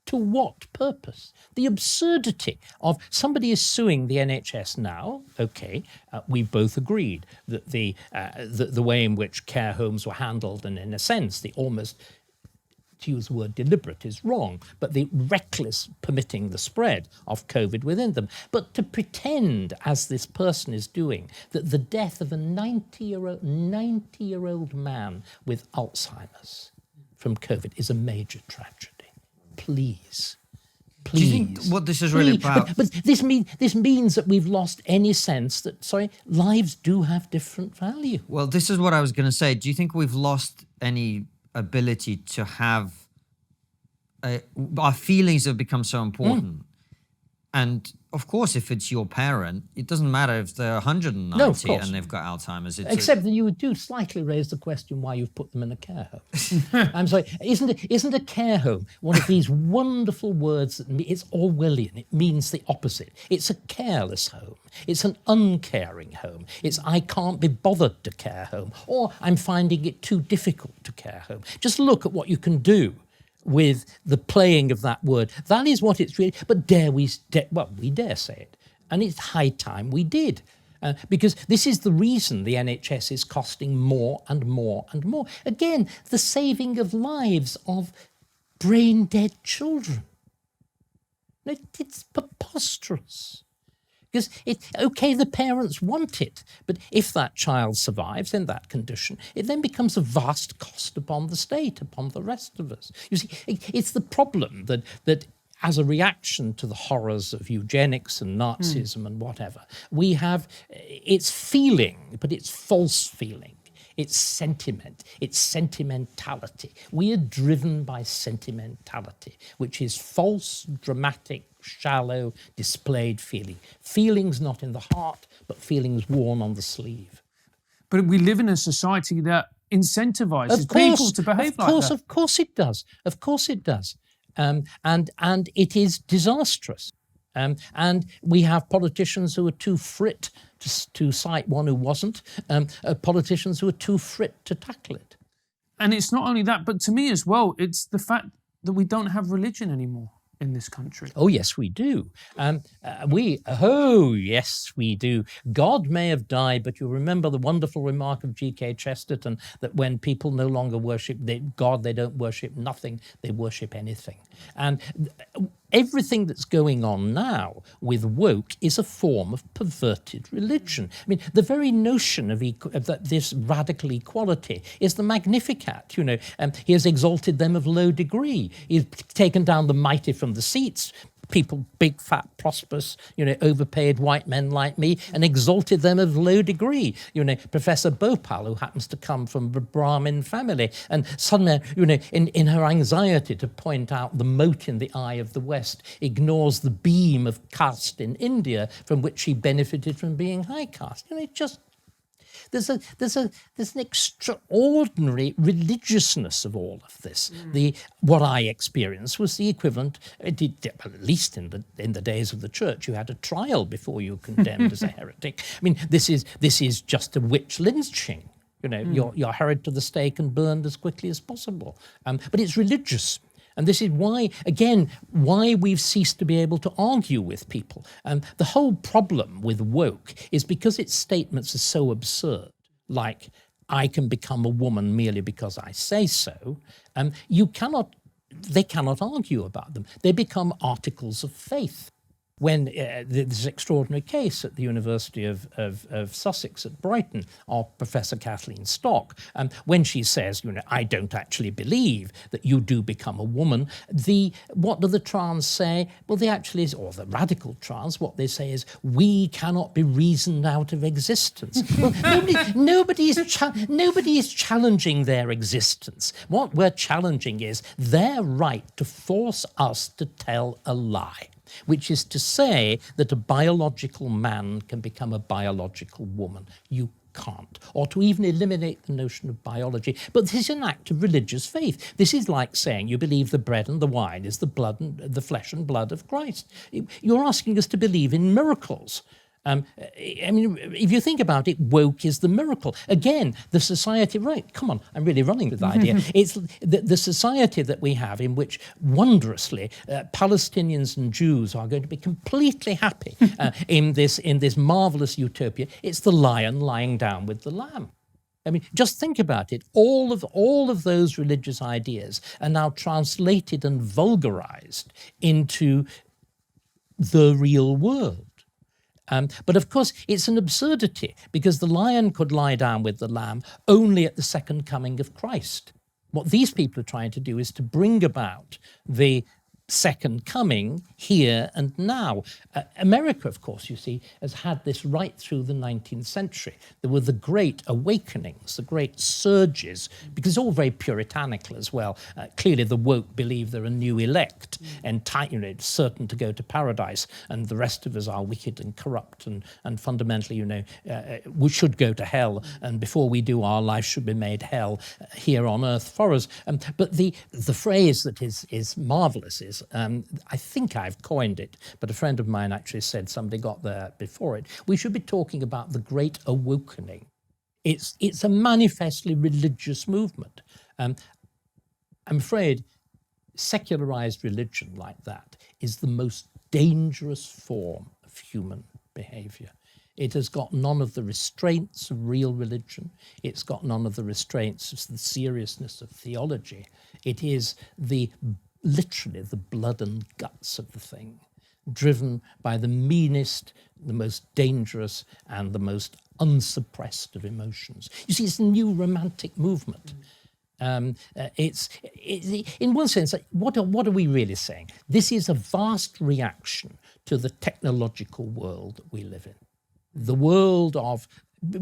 To what purpose? The absurdity of somebody is suing the NHS now. Okay, we both agreed that the way in which care homes were handled, and in a sense, the almost, to use the word deliberate is wrong, but the reckless permitting the spread of COVID within them. But to pretend, as this person is doing, that the death of a 90-year-old man with Alzheimer's from COVID is a major tragedy. Please. Do you think what this is really about? But this means that we've lost any sense that, lives do have different value. Well, this is what I was going to say. Do you think we've lost any ability to have... our feelings have become so important. And of course, if it's your parent, it doesn't matter if they're 190 No, of course. and they've got Alzheimer's. Except that you do slightly raise the question why you've put them in a care home. I'm sorry, isn't a care home one of these wonderful words that it's Orwellian? It means the opposite. It's a careless home. It's an uncaring home. It's I can't be bothered to care home, or I'm finding it too difficult to care home. Just look at what you can do with the playing of that word. That is what it's really, but we dare say it. And it's high time we did. Because this is the reason the NHS is costing more and more and more. Again, the saving of lives of brain-dead children. It's preposterous. Because okay, the parents want it, but if that child survives in that condition, it then becomes a vast cost upon the state, upon the rest of us. You see, it's the problem that as a reaction to the horrors of eugenics and Nazism and whatever, we have, it's feeling, but it's false feeling. It's sentiment, it's sentimentality. We are driven by sentimentality, which is false, dramatic, shallow, displayed feeling. Feelings not in the heart, but feelings worn on the sleeve. But we live in a society that incentivizes people to behave like that. Of course it does. Of course it does. And it is disastrous. And we have politicians who are too frit to cite one who wasn't, politicians who are too frit to tackle it. And it's not only that, but to me as well, it's the fact that we don't have religion anymore in this country. Oh, yes, we do. Yes, we do. God may have died, but you remember the wonderful remark of G.K. Chesterton that when people no longer worship God, they don't worship nothing, they worship anything. And everything that's going on now with woke is a form of perverted religion. I mean, the very notion of this radical equality is the Magnificat, you know. He has exalted them of low degree. He's taken down the mighty from the seats, people, big, fat, prosperous, you know, overpaid white men like me, and exalted them of low degree. You know, Professor Bhopal, who happens to come from a Brahmin family, and suddenly, you know, in her anxiety to point out the mote in the eye of the West, ignores the beam of caste in India from which she benefited from being high caste. You know, it just... There's an extraordinary religiousness of all of this. What I experienced was the equivalent, at least in the days of the church, you had a trial before you were condemned as a heretic. I mean, this is just a witch lynching. You know, you're hurried to the stake and burned as quickly as possible. But it's religious. And this is why, again, why we've ceased to be able to argue with people. The whole problem with woke is because its statements are so absurd, like, I can become a woman merely because I say so, they cannot argue about them. They become articles of faith. When this extraordinary case at the University of Sussex at Brighton of Professor Kathleen Stock, when she says, you know, I don't actually believe that you do become a woman, what do the trans say? Well, they actually, or the radical trans, what they say is, we cannot be reasoned out of existence. Well, nobody is challenging their existence. What we're challenging is their right to force us to tell a lie, which is to say that a biological man can become a biological woman. You can't. Or to even eliminate the notion of biology. But this is an act of religious faith. This is like saying you believe the bread and the wine is the flesh and blood of Christ. You're asking us to believe in miracles. I mean, if you think about it, woke is the miracle. Again, the society, right, come on, I'm really running with the idea. It's the society that we have in which, wondrously, Palestinians and Jews are going to be completely happy in this marvelous utopia. It's the lion lying down with the lamb. I mean, just think about it. All of those religious ideas are now translated and vulgarized into the real world. But of course, it's an absurdity because the lion could lie down with the lamb only at the second coming of Christ. What these people are trying to do is to bring about the second coming here and now. America, of course, you see, has had this right through the 19th century. There were the great awakenings, the great surges, because it's all very puritanical as well. Clearly, the woke believe they're a new elect, entitled, certain to go to paradise, and the rest of us are wicked and corrupt and fundamentally, we should go to hell, and before we do, our life should be made hell here on earth for us. But the phrase that is marvellous is, I think I've coined it, but a friend of mine actually said somebody got there before it. We should be talking about the Great Awakening. It's a manifestly religious movement. I'm afraid secularized religion like that is the most dangerous form of human behavior. It has got none of the restraints of real religion. It's got none of the restraints of the seriousness of theology. It is literally the blood and guts of the thing, driven by the meanest, the most dangerous, and the most unsuppressed of emotions. You see, it's a new romantic movement. It's in one sense, what are we really saying? This is a vast reaction to the technological world that we live in. The world of,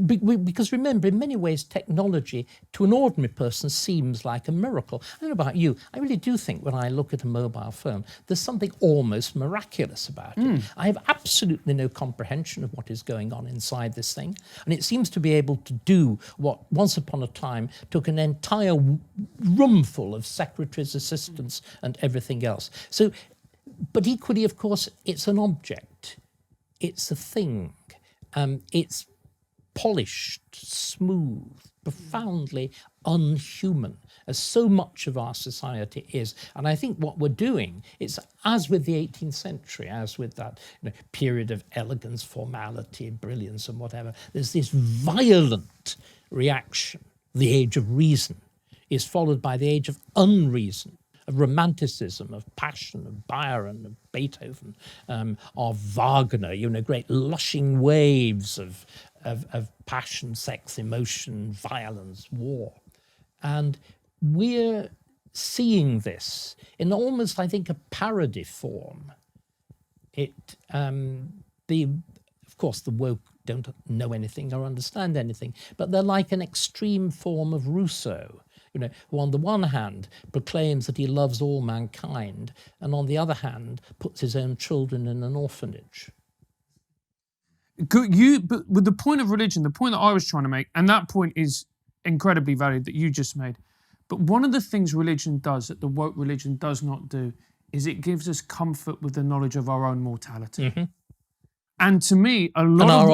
because remember, in many ways, technology to an ordinary person seems like a miracle. I don't know about you, I really do think when I look at a mobile phone, there's something almost miraculous about it. I have absolutely no comprehension of what is going on inside this thing, and it seems to be able to do what once upon a time took an entire room full of secretaries, assistants, and everything else. So, but equally, of course, it's an object. It's a thing. It's polished, smooth, profoundly unhuman, as so much of our society is. And I think what we're doing is, as with the 18th century, as with that period of elegance, formality, brilliance, and whatever, there's this violent reaction. The age of reason is followed by the age of unreason, of romanticism, of passion, of Byron, of Beethoven, of Wagner, great lushing waves of passion, sex, emotion, violence, war. And we're seeing this in almost, I think, a parody form. Of course, the woke don't know anything or understand anything, but they're like an extreme form of Rousseau, who on the one hand proclaims that he loves all mankind, and on the other hand puts his own children in an orphanage. But with the point of religion, the point that I was trying to make, and that point is incredibly valid that you just made, but one of the things religion does that the woke religion does not do is it gives us comfort with the knowledge of our own mortality. Mm-hmm. And to me, a lot of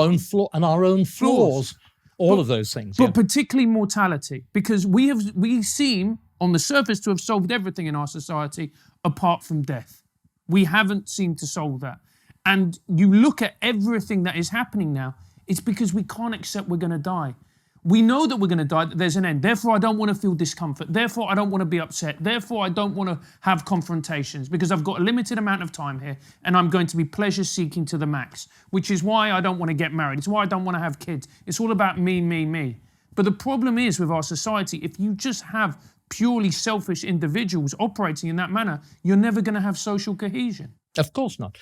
our own flaws. All of those things. But particularly mortality, because we seem, on the surface, to have solved everything in our society apart from death. We haven't seemed to solve that. And you look at everything that is happening now, it's because we can't accept we're going to die. We know that we're going to die, that there's an end. Therefore, I don't want to feel discomfort. Therefore, I don't want to be upset. Therefore, I don't want to have confrontations because I've got a limited amount of time here and I'm going to be pleasure-seeking to the max, which is why I don't want to get married. It's why I don't want to have kids. It's all about me, me, me. But the problem is with our society, if you just have purely selfish individuals operating in that manner, you're never going to have social cohesion. Of course not.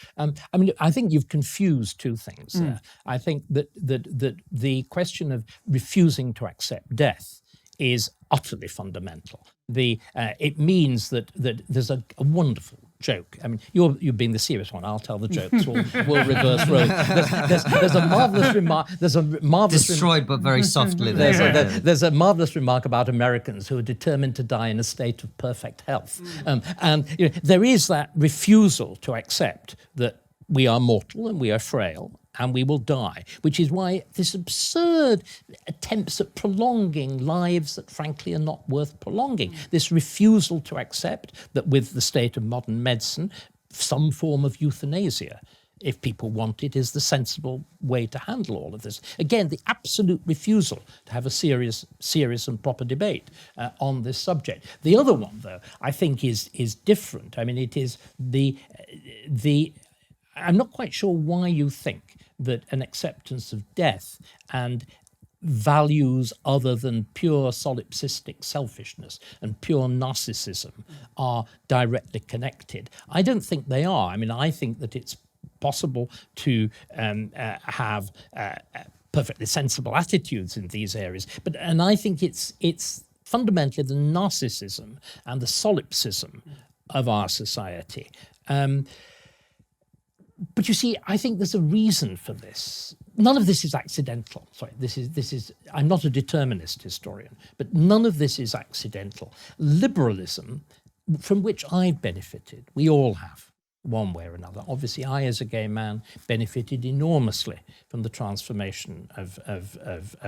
I think you've confused two things there. I think that the question of refusing to accept death is utterly fundamental. It means that there's a wonderful joke. You're being the serious one. I'll tell the jokes. We'll reverse road. There's a marvelous remark. Destroyed, but very softly. There's a marvelous remark about Americans who are determined to die in a state of perfect health, and there is that refusal to accept that we are mortal and we are frail and we will die, which is why this absurd attempts at prolonging lives that frankly are not worth prolonging, this refusal to accept that with the state of modern medicine, some form of euthanasia, if people want it, is the sensible way to handle all of this. Again, the absolute refusal to have a serious and proper debate on this subject. The other one, though, I think is different. It is I'm not quite sure why you think that an acceptance of death and values other than pure solipsistic selfishness and pure narcissism are directly connected. I don't think they are. I mean, I think that it's possible to have perfectly sensible attitudes in these areas, and I think it's fundamentally the narcissism and the solipsism of our society. But you see, I think there's a reason for this. None of this is accidental. Sorry, this is. I'm not a determinist historian, but none of this is accidental. Liberalism, from which I've benefited, we all have, one way or another. Obviously, I, as a gay man, benefited enormously from the transformation of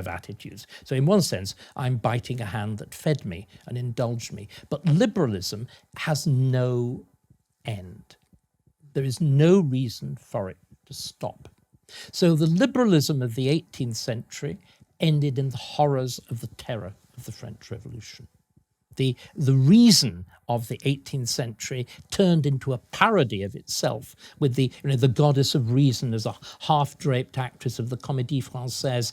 attitudes. So in one sense, I'm biting a hand that fed me and indulged me. But liberalism has no end. There is no reason for it to stop. So the liberalism of the 18th century ended in the horrors of the terror of the French Revolution. The reason of the 18th century turned into a parody of itself, with the goddess of reason as a half-draped actress of the Comédie Française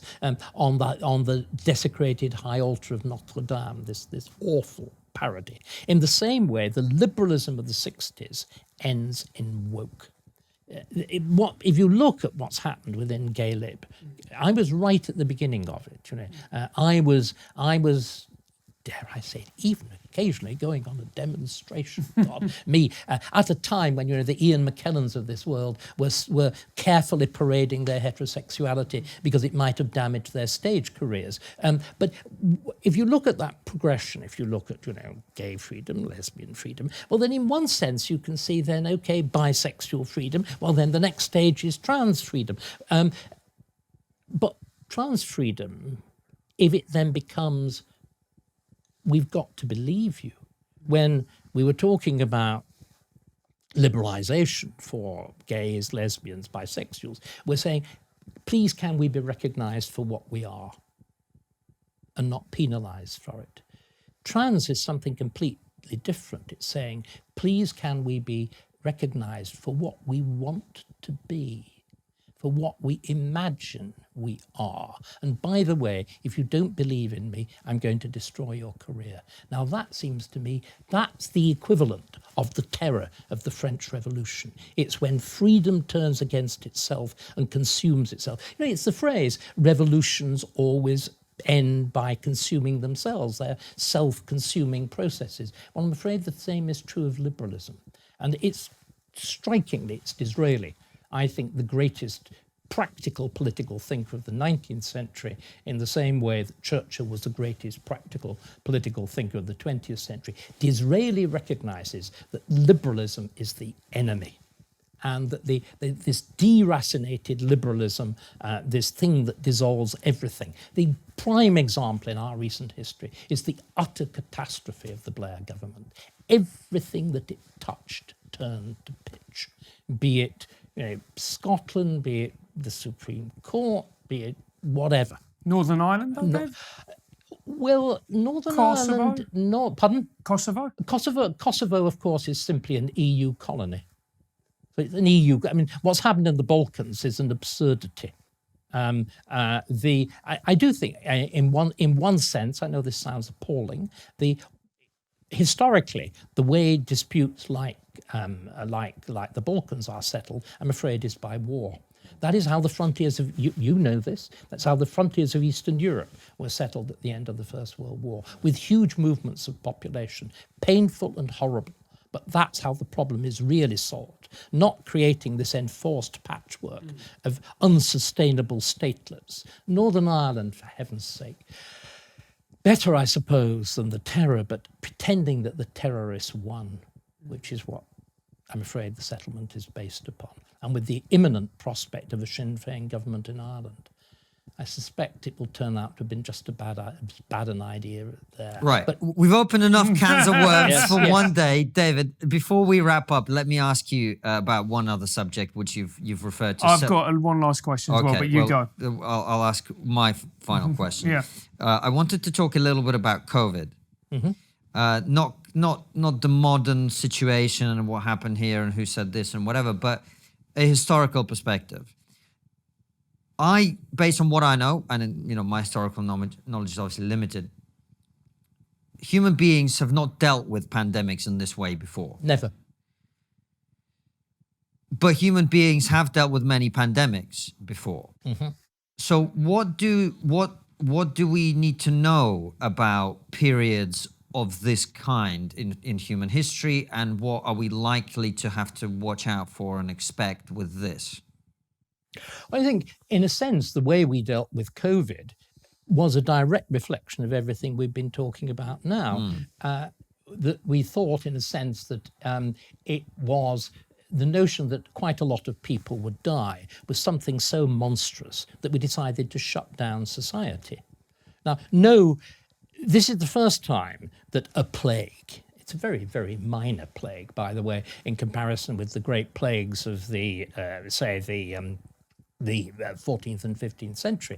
on the desecrated high altar of Notre Dame, this awful parody. In the same way, the liberalism of the 60s ends in woke. If you look at what's happened within gay lib, I was right at the beginning of it. I was, dare I say it, even occasionally going on a demonstration. God, me, at a time when the Ian McKellens of this world were carefully parading their heterosexuality because it might have damaged their stage careers. But if you look at that progression, if you look at gay freedom, lesbian freedom, well then in one sense you can see then, okay, bisexual freedom, well then the next stage is trans freedom. But trans freedom, if it then becomes we've got to believe you. When we were talking about liberalisation for gays, lesbians, bisexuals, we're saying, please can we be recognised for what we are and not penalised for it. Trans is something completely different. It's saying, please can we be recognised for what we want to be, for what we imagine we are. And by the way, if you don't believe in me, I'm going to destroy your career. Now that seems to me, that's the equivalent of the terror of the French Revolution. It's when freedom turns against itself and consumes itself. It's the phrase, revolutions always end by consuming themselves. They're self-consuming processes. Well, I'm afraid the same is true of liberalism. And it's strikingly, it's Disraeli, I think, the greatest practical political thinker of the 19th century, in the same way that Churchill was the greatest practical political thinker of the 20th century. Disraeli recognises that liberalism is the enemy, and that this deracinated liberalism, this thing that dissolves everything. The prime example in our recent history is the utter catastrophe of the Blair government. Everything that it touched turned to pitch, be it Scotland, be it the Supreme Court, be it whatever. Northern Ireland, Well, Northern Kosovo? Ireland, no, pardon? Kosovo? Kosovo, of course, is simply an EU colony. So it's an EU. I mean, what's happened in the Balkans is an absurdity. I do think, in one sense, I know this sounds appalling. Historically, the way disputes like the Balkans are settled, I'm afraid, is by war. That is how the frontiers of, you know this, that's how the frontiers of Eastern Europe were settled at the end of the First World War, with huge movements of population, painful and horrible. But that's how the problem is really solved, not creating this enforced patchwork of unsustainable statelets. Northern Ireland, for heaven's sake, better, I suppose, than the terror, but pretending that the terrorists won, which is what I'm afraid the settlement is based upon. And with the imminent prospect of a Sinn Féin government in Ireland, I suspect it will turn out to have been just as bad an idea there. Right. But we've opened enough cans of worms for one day. David, before we wrap up, let me ask you about one other subject which you've referred to. I've got one last question as well, but you go. I'll ask my final question. Yeah. I wanted to talk a little bit about COVID. Not the modern situation and what happened here and who said this and whatever, but a historical perspective. based on what I know, and my historical knowledge is obviously limited, human beings have not dealt with pandemics in this way before. Never. But human beings have dealt with many pandemics before. Mm-hmm. So what do we need to know about periods of this kind in human history, and what are we likely to have to watch out for and expect with this? Well, I think, in a sense, the way we dealt with COVID was a direct reflection of everything we've been talking about now. That we thought, in a sense, that it was the notion that quite a lot of people would die was something so monstrous that we decided to shut down society. Now, no, this is the first time that a plague, it's a very, very minor plague, by the way, in comparison with the great plagues of the 14th and 15th century.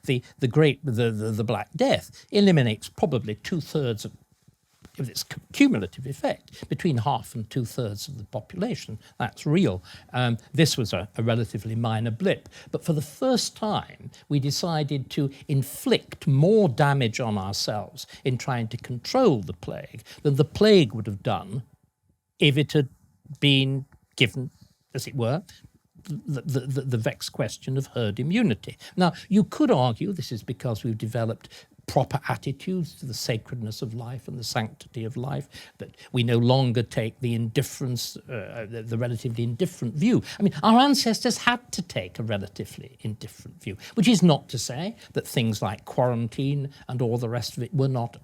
The Black Death eliminates probably 2/3 of its cumulative effect, between half and 2/3 of the population. That's real. This was a relatively minor blip. But for the first time, we decided to inflict more damage on ourselves in trying to control the plague than the plague would have done if it had been given, as it were, the vexed question of herd immunity. Now, you could argue this is because we've developed proper attitudes to the sacredness of life and the sanctity of life, that we no longer take the indifference, the relatively indifferent view. I mean, our ancestors had to take a relatively indifferent view, which is not to say that things like quarantine and all the rest of it were not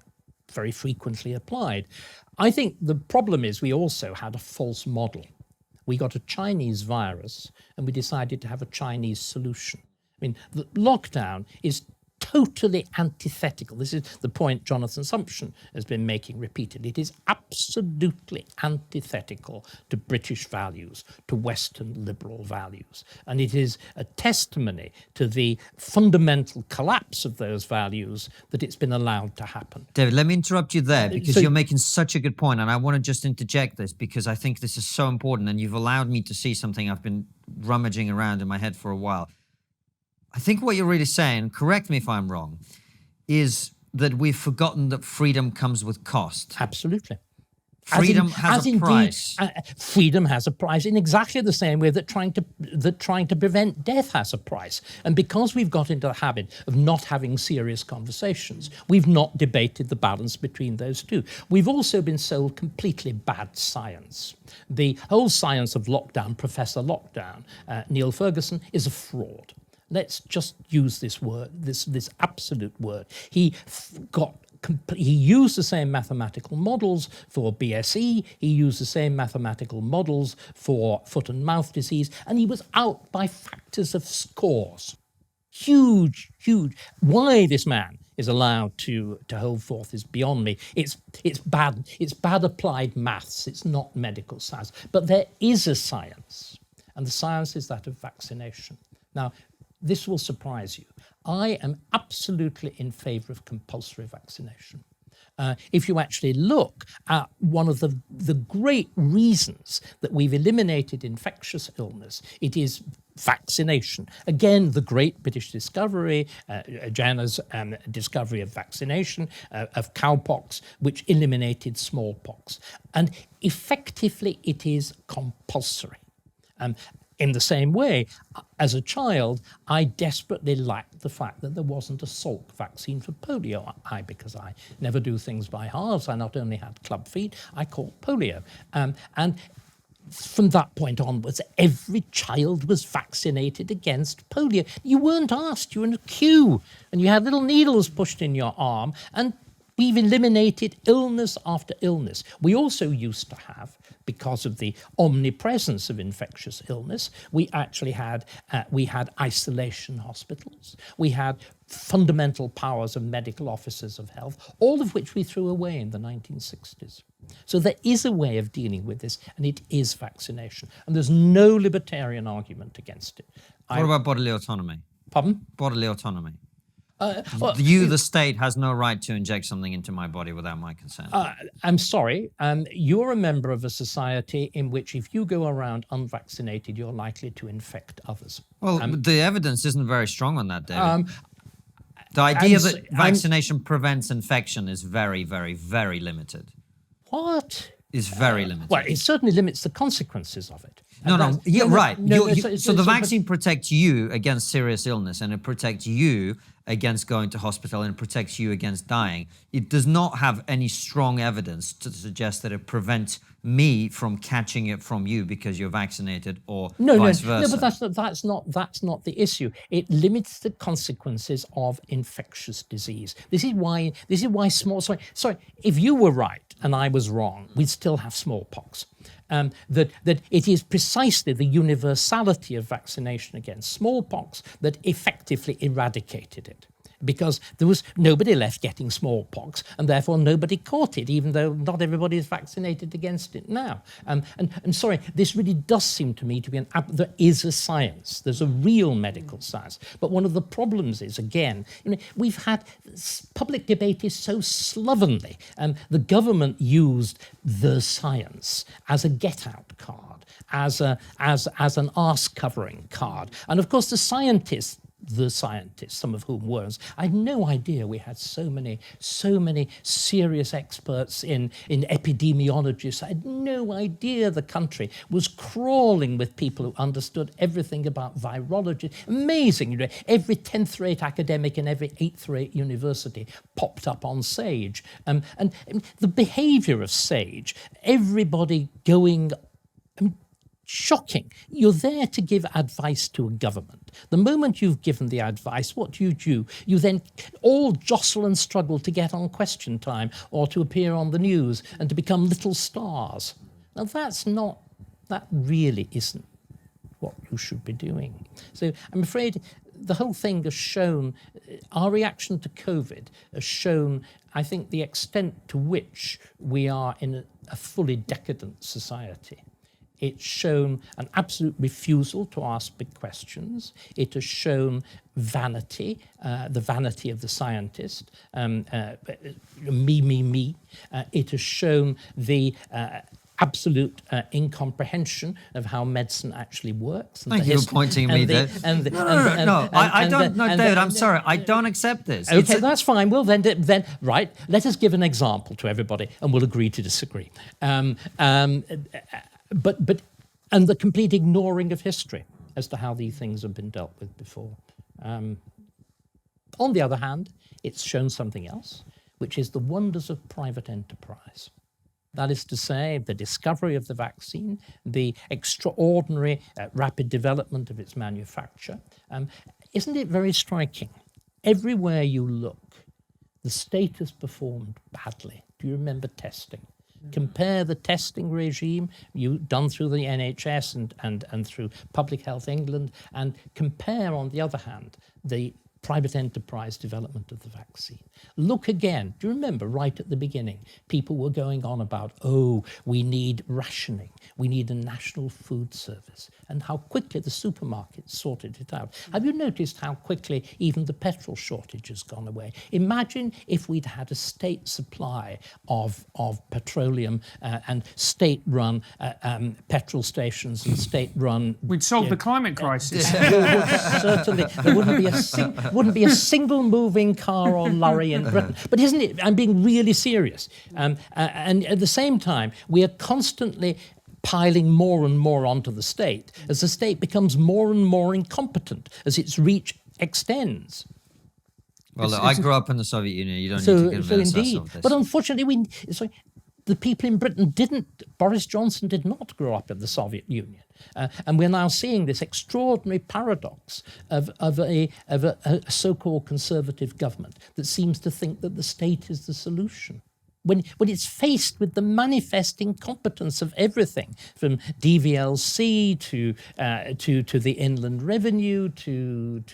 very frequently applied. I think the problem is we also had a false model. We got a Chinese virus and we decided to have a Chinese solution. I mean, the lockdown is totally antithetical. This is the point Jonathan Sumption has been making repeatedly. It is absolutely antithetical to British values, to Western liberal values. And it is a testimony to the fundamental collapse of those values that it's been allowed to happen. David, let me interrupt you there, because you're making such a good point, and I want to just interject this because I think this is so important, and you've allowed me to see something I've been rummaging around in my head for a while. I think what you're really saying, correct me if I'm wrong, is that we've forgotten that freedom comes with cost. Absolutely. Freedom has a price. Freedom has a price in exactly the same way that trying to prevent death has a price. And because we've got into the habit of not having serious conversations, we've not debated the balance between those two. We've also been sold completely bad science. The whole science of lockdown, Professor Lockdown, Neil Ferguson, is a fraud. Let's just use this word, this absolute word. He used the same mathematical models for BSE, he used the same mathematical models for foot and mouth disease, and he was out by factors of scores. Huge, huge. Why this man is allowed to hold forth is beyond me. It's bad applied maths, it's not medical science. But there is a science, and the science is that of vaccination. Now, this will surprise you. I am absolutely in favour of compulsory vaccination. If you actually look at one of the great reasons that we've eliminated infectious illness, it is vaccination. Again, the great British discovery, Jenner's discovery of vaccination, of cowpox, which eliminated smallpox. And effectively, it is compulsory. In the same way, as a child, I desperately lacked the fact that there wasn't a Salk vaccine for polio. Because I never do things by halves, I not only had club feet, I caught polio. And from that point onwards, every child was vaccinated against polio. You weren't asked, you were in a queue, and you had little needles pushed in your arm, and we've eliminated illness after illness. We also used to have, because of the omnipresence of infectious illness, we actually had isolation hospitals. We had fundamental powers of medical officers of health, all of which we threw away in the 1960s. So there is a way of dealing with this, and it is vaccination. And there's no libertarian argument against it. What about bodily autonomy? Pardon? Bodily autonomy. You, the state, has no right to inject something into my body without my consent. I'm sorry, you're a member of a society in which if you go around unvaccinated, you're likely to infect others. Well, the evidence isn't very strong on that, David. The idea that vaccination prevents infection is very, very, very limited. What? Is very limited. Well, it certainly limits the consequences of it. Right. So the so vaccine protects you against serious illness, and it protects you against going to hospital, and it protects you against dying. It does not have any strong evidence to suggest that it prevents me from catching it from you because you're vaccinated, or vice versa. No, but that's not the issue. It limits the consequences of infectious disease. This is why sorry, if you were right and I was wrong, we'd still have smallpox. That it is precisely the universality of vaccination against smallpox that effectively eradicated it, because there was nobody left getting smallpox, and therefore nobody caught it, even though not everybody is vaccinated against it now. And sorry, this really does seem to me to be there is a science, there's a real medical science. But one of the problems is, again, we've had public debate is so slovenly, and the government used the science as a get-out card, as an arse-covering card. And of course, the scientists, some of whom were, I had no idea we had so many serious experts in epidemiologists. I had no idea the country was crawling with people who understood everything about virology. Amazing, every 10th rate academic in every 8th rate university popped up on SAGE. And the behavior of SAGE, everybody going, shocking. You're there to give advice to a government. The moment you've given the advice, what do? You then all jostle and struggle to get on Question Time or to appear on the news and to become little stars. Now that really isn't what you should be doing. So I'm afraid the whole thing has shown, our reaction to COVID has shown, I think, the extent to which we are in a fully decadent society. It's shown an absolute refusal to ask big questions. It has shown vanity, the vanity of the scientist, me. It has shown the absolute incomprehension of how medicine actually works. Thank you for pointing at me there. David, I'm sorry. I don't accept this. Okay, that's fine. Well, then, right, let us give an example to everybody and we'll agree to disagree. But the complete ignoring of history as to how these things have been dealt with before. On the other hand, it's shown something else, which is the wonders of private enterprise. That is to say, the discovery of the vaccine, the extraordinary rapid development of its manufacture. Isn't it very striking? Everywhere you look, the state has performed badly. Do you remember testing? Compare the testing regime done through the NHS and through Public Health England, and compare, on the other hand, the private enterprise development of the vaccine. Look again. Do you remember right at the beginning, people were going on about, we need rationing, we need a national food service, and how quickly the supermarkets sorted it out. Have you noticed how quickly even the petrol shortage has gone away? Imagine if we'd had a state supply of petroleum and state-run petrol stations and state-run... We'd solve the climate crisis. Certainly, there wouldn't be a single moving car or lorry in Britain. But isn't it? I'm being really serious. And at the same time, we are constantly piling more and more onto the state as the state becomes more and more incompetent as its reach extends. Well, look, I grew up in the Soviet Union. You don't need to convince us of this. But unfortunately, the people in Britain didn't. Boris Johnson did not grow up in the Soviet Union. And we're now seeing this extraordinary paradox of a so-called conservative government that seems to think that the state is the solution. When it's faced with the manifest incompetence of everything, from DVLC to the Inland Revenue to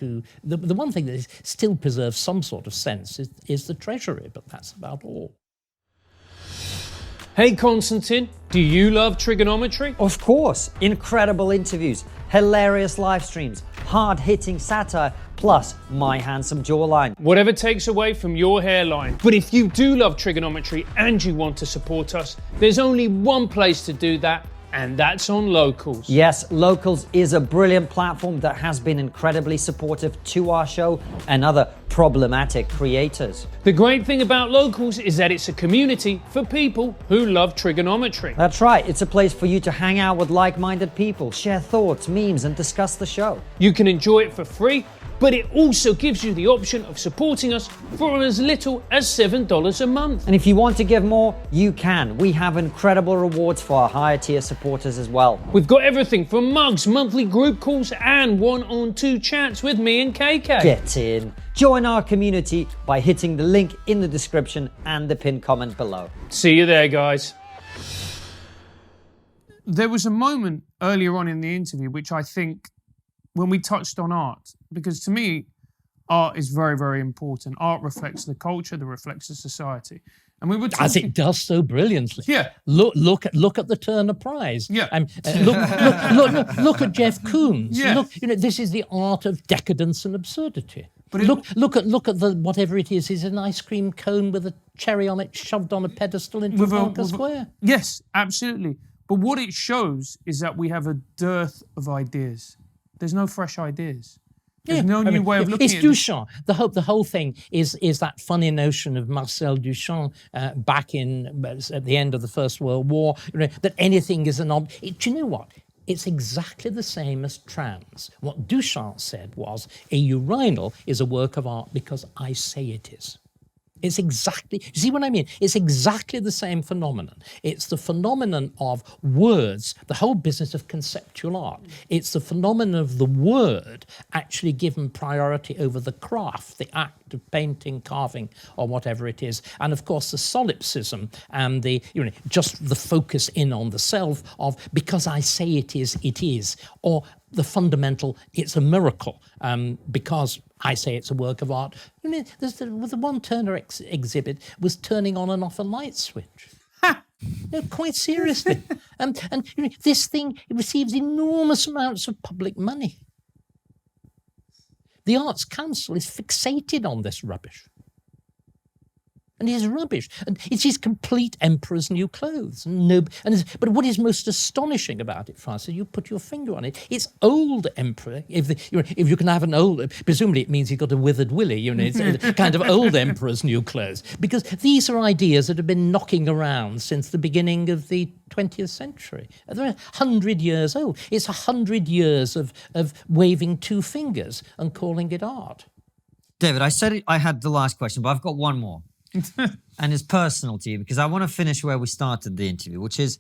the one thing that still preserves some sort of sense is the Treasury, but that's about all. Hey Konstantin, do you love TRIGGERnometry? Of course. Incredible interviews, hilarious live streams, hard-hitting satire, plus my handsome jawline. Whatever takes away from your hairline. But if you do love Trigonometry and you want to support us, there's only one place to do that, and that's on Locals. Yes, Locals is a brilliant platform that has been incredibly supportive to our show and other problematic creators. The great thing about Locals is that it's a community for people who love trigonometry. That's right, it's a place for you to hang out with like-minded people, share thoughts, memes, and discuss the show. You can enjoy it for free, but it also gives you the option of supporting us for as little as $7 a month. And if you want to give more, you can. We have incredible rewards for our higher tier supporters as well. We've got everything from mugs, monthly group calls, and one-on-two chats with me and KK. Get in. Join our community by hitting the link in the description and the pinned comment below. See you there, guys. There was a moment earlier on in the interview which I think, when we touched on art, because to me, art is very, very important. Art reflects the culture, that reflects the society. And we were talking... As it does so brilliantly. Yeah. Look at the Turner Prize. Yeah. Look at Jeff Koons. Yeah. Look, this is the art of decadence and absurdity. But look at the whatever it is an ice cream cone with a cherry on it shoved on a pedestal in Trafalgar Square. Yes, absolutely. But what it shows is that we have a dearth of ideas. There's no fresh ideas. There's no new way of looking at it. It's Duchamp. The whole thing is that funny notion of Marcel Duchamp back at the end of the First World War, that anything is an object. Do you know what? It's exactly the same as trans. What Duchamp said was, a urinal is a work of art because I say it is. It's exactly, you see what I mean? It's exactly the same phenomenon. It's the phenomenon of words, the whole business of conceptual art. It's the phenomenon of the word actually given priority over the craft, the act of painting, carving, or whatever it is. And of course, the solipsism and the, just the focus in on the self of, because I say it is, or the fundamental, it's a miracle, because I say it's a work of art. The one Turner exhibit was turning on and off a light switch. No, quite seriously. And this thing, it receives enormous amounts of public money. The Arts Council is fixated on this rubbish. And it is rubbish. And it is complete emperor's new clothes. But what is most astonishing about it, Francis, you put your finger on it, it's old emperor. If you can have an old, presumably it means you've got a withered willy, it's a kind of old emperor's new clothes. Because these are ideas that have been knocking around since the beginning of the 20th century. They're 100 years old. It's 100 years of waving two fingers and calling it art. David, I said I had the last question, but I've got one more. And it's personal to you, because I want to finish where we started the interview, which is,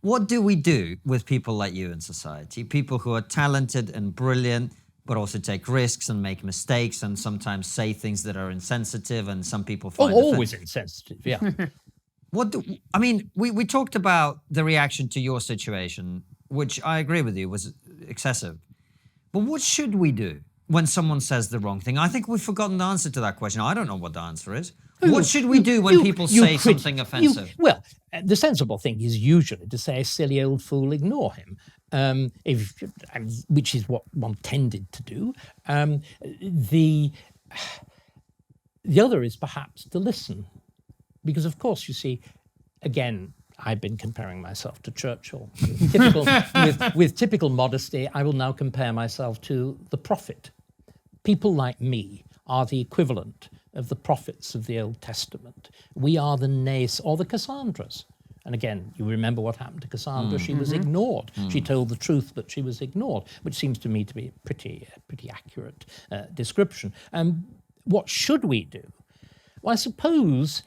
what do we do with people like you in society? People who are talented and brilliant, but also take risks and make mistakes and sometimes say things that are insensitive, and some people find always insensitive, yeah. We talked about the reaction to your situation, which I agree with you was excessive. But what should we do when someone says the wrong thing? I think we've forgotten the answer to that question. I don't know what the answer is. What should we do when people say something offensive? The sensible thing is usually to say, silly old fool, ignore him, which is what one tended to do. The other is perhaps to listen. Because, of course, you see, again, I've been comparing myself to Churchill. With typical modesty, I will now compare myself to the prophet. People like me are the equivalent of the prophets of the Old Testament. We are the Nays or the Cassandras. And again, you remember what happened to Cassandra. She was ignored. She told the truth, but she was ignored, which seems to me to be a pretty accurate description. What should we do? Well, I suppose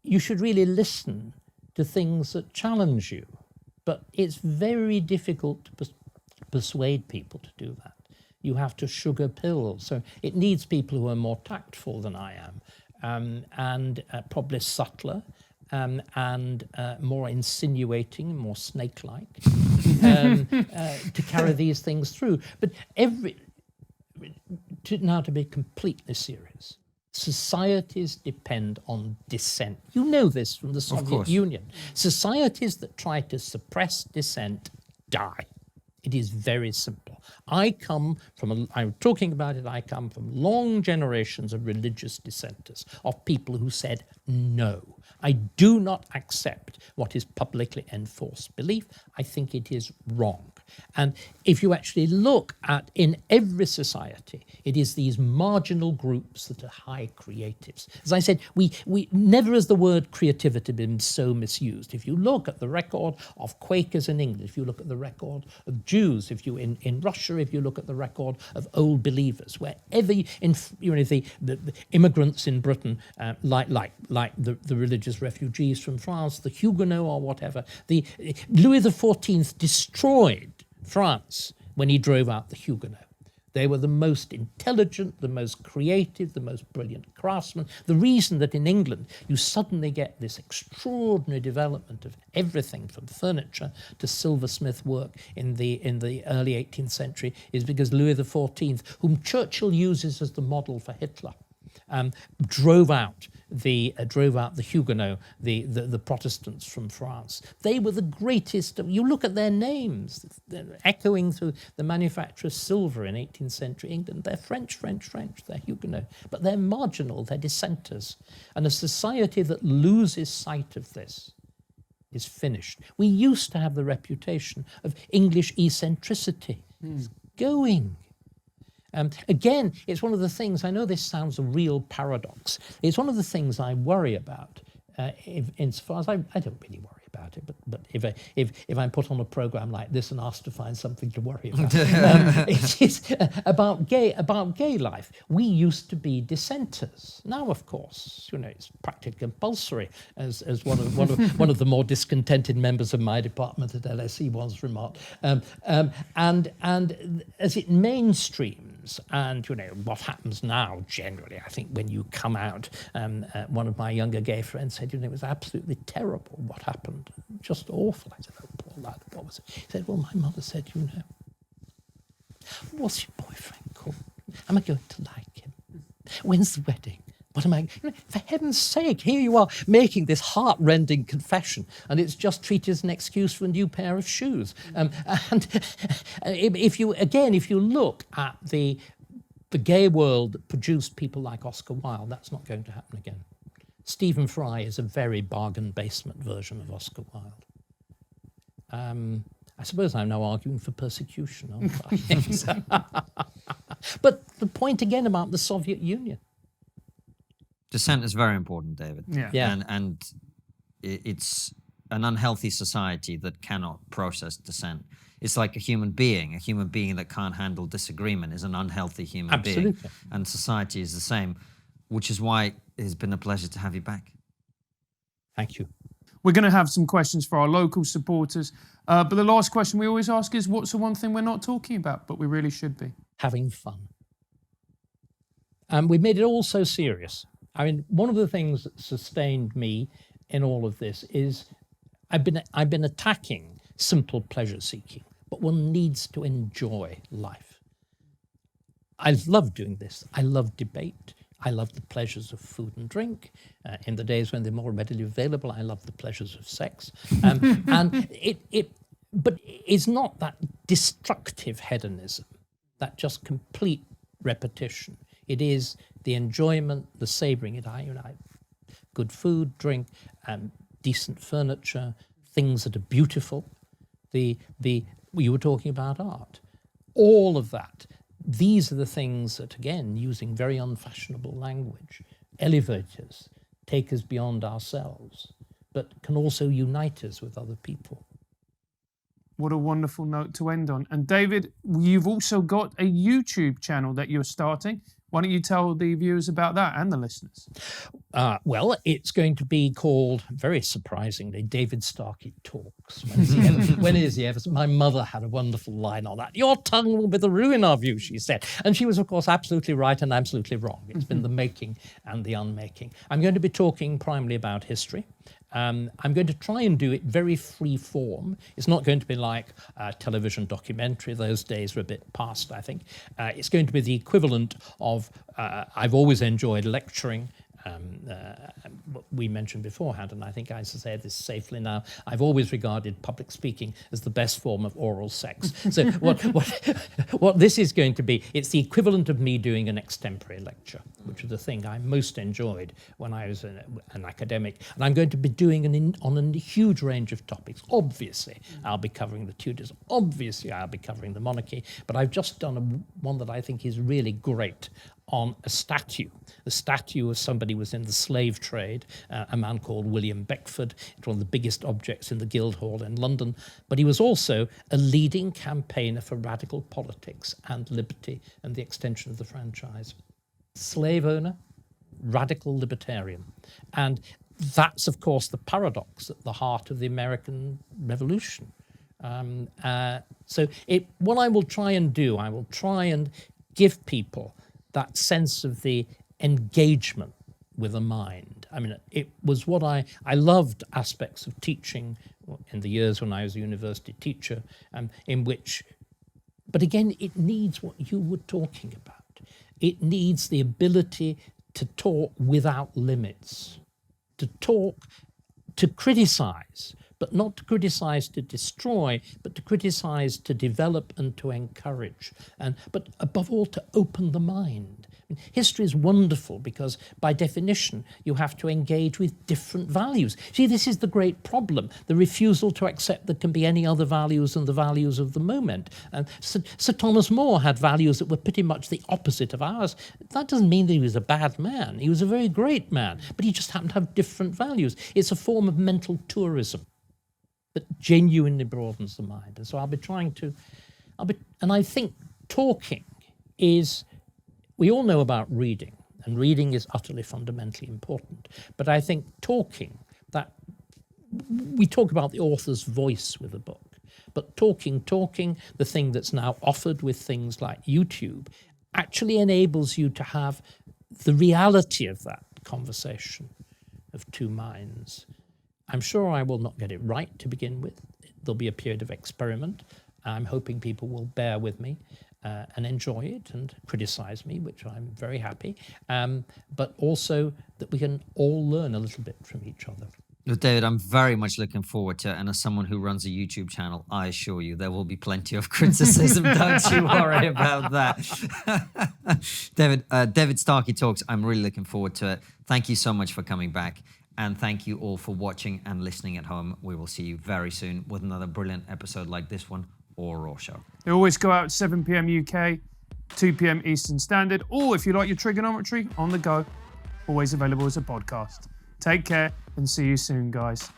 you should really listen to things that challenge you. But it's very difficult to persuade people to do that. You have to sugar pills. So it needs people who are more tactful than I am, and probably subtler, and more insinuating, more snake-like, to carry these things through. But to be completely serious, societies depend on dissent. You know this from the Soviet Union. Societies that try to suppress dissent die. It is very simple. I'm talking about it, I come from long generations of religious dissenters, of people who said, no, I do not accept what is publicly enforced belief. I think it is wrong. And if you actually look at, in every society, it is these marginal groups that are high creatives. As I said, we never has the word creativity been so misused. If you look at the record of Quakers in England, if you look at the record of Jews, if you in Russia, if you look at the record of old believers, wherever the immigrants in Britain, like the religious refugees from France, the Huguenots or whatever, Louis XIV destroyed France when he drove out the Huguenots. They were the most intelligent, the most creative, the most brilliant craftsmen. The reason that in England you suddenly get this extraordinary development of everything from furniture to silversmith work in the early 18th century is because Louis XIV, whom Churchill uses as the model for Hitler, drove out the Huguenots, the Protestants from France. They were the greatest. You look at their names, echoing through the manufacture of silver in 18th century England. They're French, they're Huguenot, but they're marginal, they're dissenters. And a society that loses sight of this is finished. We used to have the reputation of English eccentricity. It's going. Again, it's one of the things, I know this sounds a real paradox, it's one of the things I worry about, insofar as I don't really worry about it, but if I'm put on a program like this and asked to find something to worry about, it is about gay life. We used to be dissenters. Now, of course, it's practically compulsory, as one of the more discontented members of my department at LSE once remarked, and as it mainstreams. And what happens now generally, I think when you come out, one of my younger gay friends said, it was absolutely terrible what happened, just awful. I said, oh, poor lad, what was it? He said, well, my mother said, what's your boyfriend called? Am I going to like him? When's the wedding? What am I? For heaven's sake, here you are making this heart-rending confession, and it's just treated as an excuse for a new pair of shoes. And if you look at the gay world that produced people like Oscar Wilde, that's not going to happen again. Stephen Fry is a very bargain basement version of Oscar Wilde. I suppose I'm now arguing for persecution, aren't I? But the point again about the Soviet Union. Dissent is very important, David. Yeah. And it's an unhealthy society that cannot process dissent. It's like a human being that can't handle disagreement is an unhealthy human being. And society is the same, which is why it has been a pleasure to have you back. Thank you. We're going to have some questions for our local supporters. But the last question we always ask is, what's the one thing we're not talking about, but we really should be? Having fun. And we've made it all so serious. I mean, one of the things that sustained me in all of this is I've been attacking simple pleasure seeking, but one needs to enjoy life. I love doing this. I love debate. I love the pleasures of food and drink. In the days when they're more readily available, I love the pleasures of sex. But it's not that destructive hedonism, that just complete repetition. It is the enjoyment, the savouring it. Good food, drink, decent furniture, things that are beautiful. You were talking about art. All of that. These are the things that, again, using very unfashionable language, elevate us, take us beyond ourselves, but can also unite us with other people. What a wonderful note to end on. And David, you've also got a YouTube channel that you're starting. Why don't you tell the viewers about that and the listeners? Well, it's going to be called, very surprisingly, David Starkey Talks. When is he ever? My mother had a wonderful line on that. Your tongue will be the ruin of you, she said. And she was, of course, absolutely right and absolutely wrong. It's been the making and the unmaking. I'm going to be talking primarily about history. I'm going to try and do it very free form. It's not going to be like a television documentary. Those days are a bit past, I think. It's going to be the equivalent of, I've always enjoyed lecturing, What we mentioned beforehand, and I think I say this safely now, I've always regarded public speaking as the best form of oral sex. So what this is going to be, it's the equivalent of me doing an extempore lecture, which is the thing I most enjoyed when I was an academic. And I'm going to be doing on a huge range of topics. Obviously, I'll be covering the Tudors. Obviously, I'll be covering the monarchy. But I've just done one that I think is really great on a statue. The statue of somebody who was in the slave trade, a man called William Beckford. It's one of the biggest objects in the Guildhall in London. But he was also a leading campaigner for radical politics and liberty and the extension of the franchise. Slave owner, radical libertarian. And that's, of course, the paradox at the heart of the American Revolution. So what I will try and do, I will try and give people that sense of the engagement with the mind. I mean, it was what I loved aspects of teaching in the years when I was a university teacher, in which, but again, it needs what you were talking about. It needs the ability to talk without limits, to talk, to criticize, but not to criticize to destroy, but to criticize to develop and to encourage, but above all to open the mind. I mean, history is wonderful because by definition you have to engage with different values. See, this is the great problem, the refusal to accept there can be any other values than the values of the moment. Sir Thomas More had values that were pretty much the opposite of ours. That doesn't mean that he was a bad man. He was a very great man, but he just happened to have different values. It's a form of mental tourism that genuinely broadens the mind. And so I'll be trying to, and I think talking is, we all know about reading, and reading is utterly fundamentally important. But I think talking, that we talk about the author's voice with a book, but talking, the thing that's now offered with things like YouTube, actually enables you to have the reality of that conversation of two minds. I'm sure I will not get it right to begin with. There'll be a period of experiment. I'm hoping people will bear with me and enjoy it and criticize me, which I'm very happy, but also that we can all learn a little bit from each other. Well, David, I'm very much looking forward to it. And as someone who runs a YouTube channel, I assure you there will be plenty of criticism. Don't you worry about that. David Starkey Talks, I'm really looking forward to it. Thank you so much for coming back. And thank you all for watching and listening at home. We will see you very soon with another brilliant episode like this one or Raw Show. They always go out at 7 p.m. UK, 2 p.m. Eastern Standard, or if you like your trigonometry, on the go, always available as a podcast. Take care and see you soon, guys.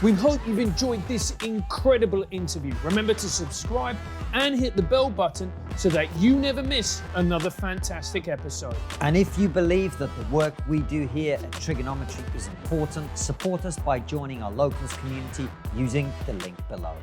We hope you've enjoyed this incredible interview. Remember to subscribe and hit the bell button so that you never miss another fantastic episode. And if you believe that the work we do here at Trigonometry is important, support us by joining our locals community using the link below.